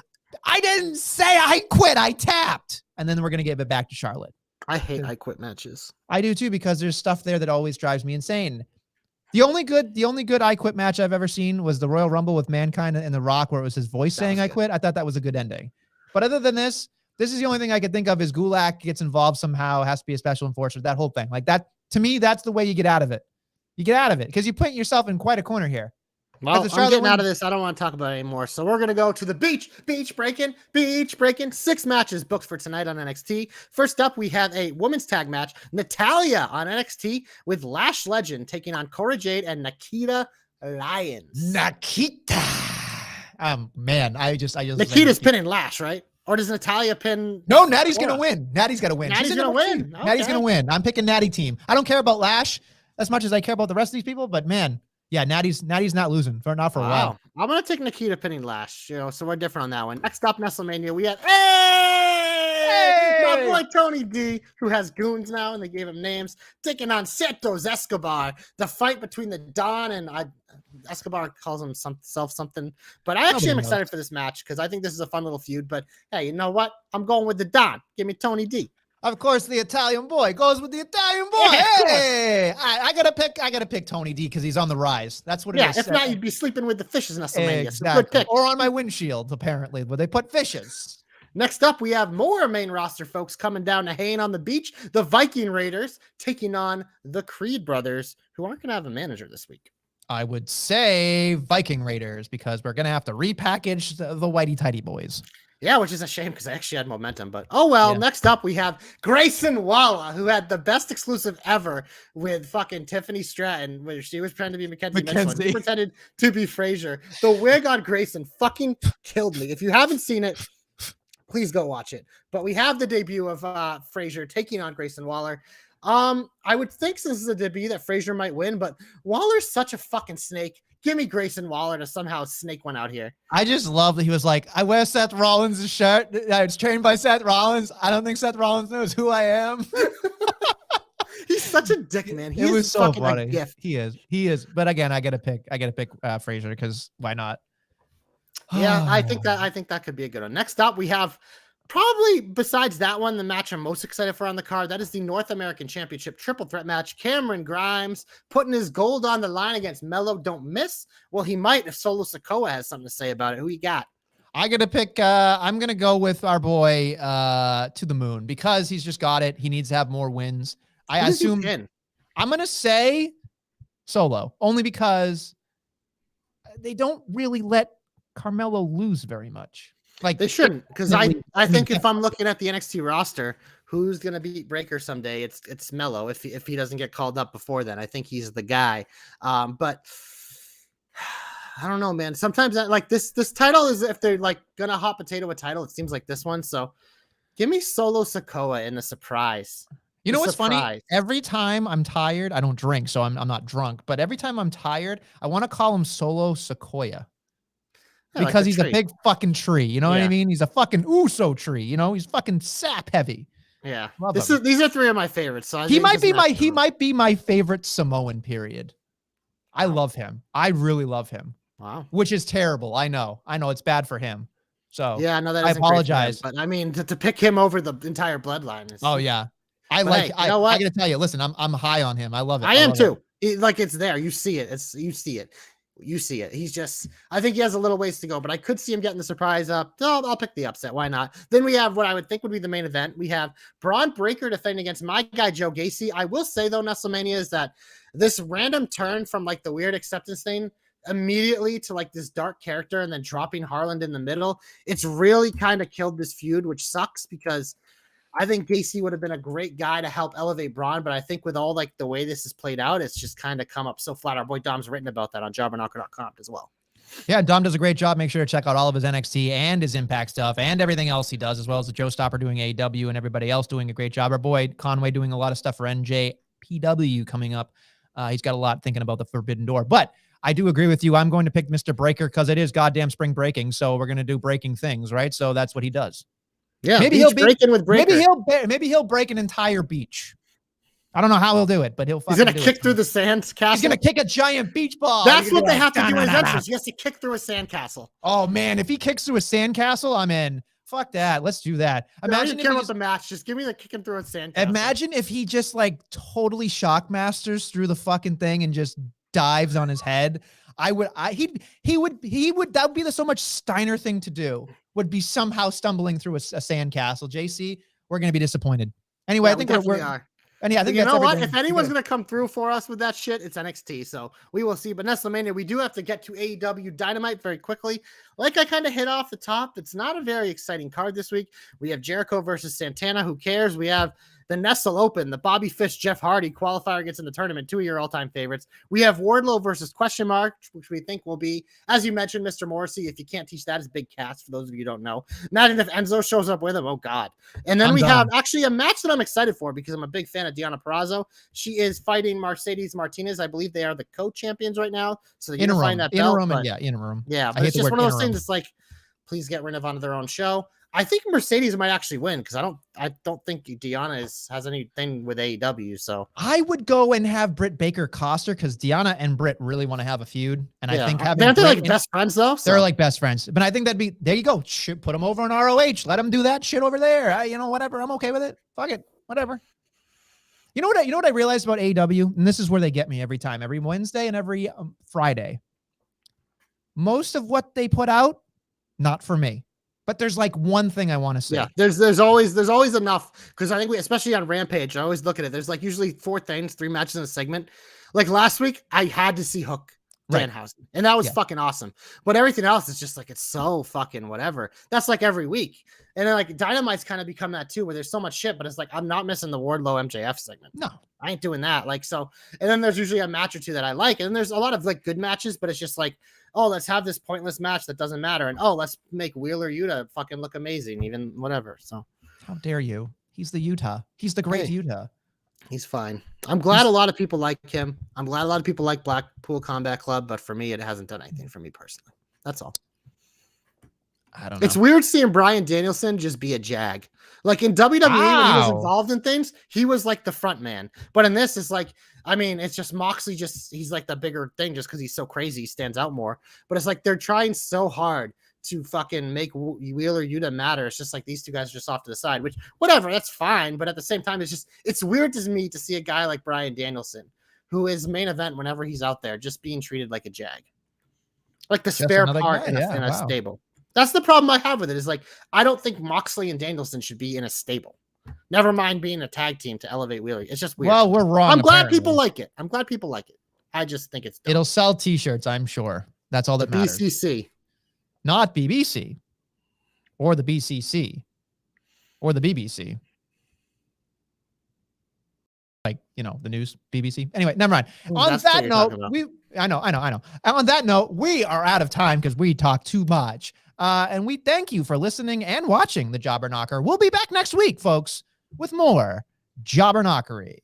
I didn't say I quit, I tapped. And then we're going to give it back to Charlotte. I hate I Quit matches. I do too, because there's stuff there that always drives me insane. The only good I Quit match I've ever seen was the Royal Rumble with Mankind and The Rock, where it was his voice saying I quit. I thought that was a good ending. But other than this is the only thing I could think of is Gulak gets involved somehow, has to be a special enforcer, that whole thing. Like that, to me, that's the way you get out of it. You get out of it because you put yourself in quite a corner here. Well, I'm getting out of this. I don't want to talk about it anymore. So we're going to go to the beach breaking. 6 matches booked for tonight on NXT. First up, we have a women's tag match. Natalya on NXT with Lash Legend taking on Cora Jade and Nikita Lyons. Nikita. Man, I just Nikita's pinning Lash, right? Or does Natalya pin? No, Natty's going to win. Natty's got to win. Natty's going to win. Okay. Natty's going to win. I'm picking Natty team. I don't care about Lash as much as I care about the rest of these people, but man, yeah, Natty's not losing not for a while. I'm going to take Nikita pinning Lash, so we're different on that one. Next up, WrestleMania, we have my boy Tony D, who has goons now, and they gave him names, taking on Santos Escobar. The fight between the Don and Escobar calls himself something, but I actually am excited for this match because I think this is a fun little feud. But hey, you know what? I'm going with the Don. Give me Tony D. Of course, the Italian boy goes with the Italian boy. Yeah, hey, I gotta pick Tony D because he's on the rise. That's what it is. Yeah, if not, you'd be sleeping with the fishes in WrestleMania. Exactly. So good pick. Or on my windshield, apparently, where they put fishes. Next up, we have more main roster folks coming down to Hayne on the beach. The Viking Raiders taking on the Creed brothers, who aren't going to have a manager this week. I would say Viking Raiders because we're going to have to repackage the Whitey Tighty boys. Yeah, which is a shame because I actually had momentum, but oh well. Yeah. Next up, we have Grayson Waller, who had the best exclusive ever with fucking Tiffany Stratton, where she was pretending to be Mackenzie Mitchell. He pretended to be Frazier. The wig on Grayson fucking killed me. If you haven't seen it, please go watch it. But we have the debut of Frazier taking on Grayson Waller. I would think since this is a debut that Frazier might win, but Waller's such a fucking snake. Give me Grayson Waller to somehow snake one out here. I just love that he was like, I wear Seth Rollins' shirt. It's trained by Seth Rollins. I don't think Seth Rollins knows who I am. He's such a dick, man. It was so funny. He is. But again, I gotta pick Frazier because why not? Yeah, I think that could be a good one. Next up, we have probably besides that one, the match I'm most excited for on the card. That is the North American Championship triple threat match. Cameron Grimes putting his gold on the line against Mello. Don't miss. Well, he might if Solo Sikoa has something to say about it. Who you got? I gotta pick. I'm gonna go with our boy To the Moon because he's just got it. He needs to have more wins. I assume. I'm gonna say Solo only because they don't really let Carmelo lose very much. Like they shouldn't, because I think if I'm looking at the NXT roster, who's gonna beat Breaker someday? It's Mello if he doesn't get called up before then. I think he's the guy. But I don't know, man. Sometimes like this title is if they're like gonna hot potato a title, it seems like this one. So give me Solo Sikoa in the surprise. You know what's funny? Every time I'm tired, I don't drink, so I'm not drunk. But every time I'm tired, I want to call him Solo Sequoia. Because like he's a big fucking tree, you know what I mean? He's a fucking Uso tree, you know. He's fucking sap heavy. Yeah, these are 3 of my favorites. So he might be my favorite Samoan. Period. I love him. I really love him. Wow, which is terrible. I know it's bad for him. So yeah, no, that I apologize. But I mean, to pick him over the entire bloodline is. Oh yeah, I gotta tell you. Listen, I'm high on him. I love it. I am too. Like it's there. You see it. You see it. He's just, I think he has a little ways to go, but I could see him getting the surprise up. No, I'll pick the upset. Why not? Then we have what I would think would be the main event. We have Braun Breaker defending against my guy, Joe Gacy. I will say though, Nestlemania, is that this random turn from like the weird acceptance thing immediately to like this dark character and then dropping Harland in the middle, it's really kind of killed this feud, which sucks because I think Gacy would have been a great guy to help elevate Braun, but I think with all like the way this is played out, it's just kind of come up so flat. Our boy Dom's written about that on jobberknocker.com as well. Yeah, Dom does a great job. Make sure to check out all of his NXT and his Impact stuff and everything else he does, as well as the Joe Stopper doing AEW and everybody else doing a great job. Our boy Conway doing a lot of stuff for NJPW coming up. He's got a lot thinking about the Forbidden Door. But I do agree with you. I'm going to pick Mr. Breaker because it is goddamn spring breaking. So we're going to do breaking things, right? So that's what he does. Yeah, maybe he'll break in with Breaker. Maybe he'll break an entire beach. I don't know how he'll do it, but he'll fucking He's gonna kick through the sand castle. He's gonna kick a giant beach ball. That's what they have to do in his entrance. He has to kick through a sand castle. Oh man, if he kicks through a sand castle, I'm in. Fuck that. Let's do that. Imagine care about the match. Just give me the kicking through a sand castle. Imagine if he just like totally shock masters through the fucking thing and just dives on his head. He would, that would be so much Steiner thing to do, would be somehow stumbling through a sand castle. JC, we're going to be disappointed. Anyway, yeah, I think we are. And yeah, I think you that's know what? everything. If anyone's going to come through for us with that shit, it's NXT. So we will see. But Nestlemania, we do have to get to AEW Dynamite very quickly. Like I kind of hit off the top, it's not a very exciting card this week. We have Jericho versus Santana. Who cares? We have the Nestle Open, the Bobby Fish, Jeff Hardy qualifier gets in the tournament, 2 of your all-time favorites. We have Wardlow versus Question Mark, which we think will be, as you mentioned, Mr. Morrissey. If you can't teach that, is Big Cats, for those of you who don't know. Imagine if Enzo shows up with him. Oh, God. And then we have actually a match that I'm excited for because I'm a big fan of Deonna Purrazzo. She is fighting Mercedes Martinez. I believe they are the co-champions right now. So they're interim, that belt. Interim. Yeah, but it's just one of those things that's like, please get rid of onto their own show. I think Mercedes might actually win because I don't think Deonna has anything with AEW. So I would go and have Britt Baker Coster because Deonna and Britt really want to have a feud, and I think they're like best friends though. So. They're like best friends, but I think that'd be there. You go, put them over on ROH. Let them do that shit over there. Whatever. I'm okay with it. Fuck it. Whatever. You know what I realized about AEW, and this is where they get me every time, every Wednesday and every Friday. Most of what they put out, not for me. But there's like one thing I want to say. Yeah, there's always enough because I think especially on Rampage, I always look at it. There's like usually 4 things, 3 matches in a segment. Like last week, I had to see Hook Danhausen, and that was fucking awesome. But everything else is just like it's so fucking whatever. That's like every week, and then like Dynamite's kind of become that too, where there's so much shit. But it's like I'm not missing the Wardlow MJF segment. No, I ain't doing that. Like so, and then there's usually a match or 2 that I like, and then there's a lot of like good matches, but it's just like, oh, let's have this pointless match that doesn't matter. And oh, let's make Wheeler Yuta fucking look amazing, even whatever. So how dare you? He's the Utah. He's the great Utah. He's fine. I'm glad a lot of people like him. I'm glad a lot of people like Blackpool Combat Club, but for me, it hasn't done anything for me personally. That's all. I don't know. It's weird seeing Bryan Danielson just be a jag. Like in WWE, when he was involved in things, he was like the front man. But in this, it's like, I mean, it's just Moxley, he's like the bigger thing just because he's so crazy, he stands out more. But it's like they're trying so hard to fucking make Wheeler Yuta matter. It's just like these 2 guys are just off to the side, which whatever, that's fine. But at the same time, it's weird to me to see a guy like Bryan Danielson, who is main event whenever he's out there, just being treated like a jag. Like the spare part in a stable. That's the problem I have with it is like, I don't think Moxley and Danielson should be in a stable. Never mind being a tag team to elevate Wheeler. It's just weird. Well, we're wrong. I'm glad people like it. I just think it's dumb. It'll sell t-shirts, I'm sure. That's all that matters. BCC. Not BBC. Or the BCC. Or the BBC. Like, the news, BBC. Anyway, never mind. On that note, I know. On that note, we are out of time because we talk too much. And we thank you for listening and watching the Jobber Knocker. We'll be back next week, folks, with more Jobber Knockery.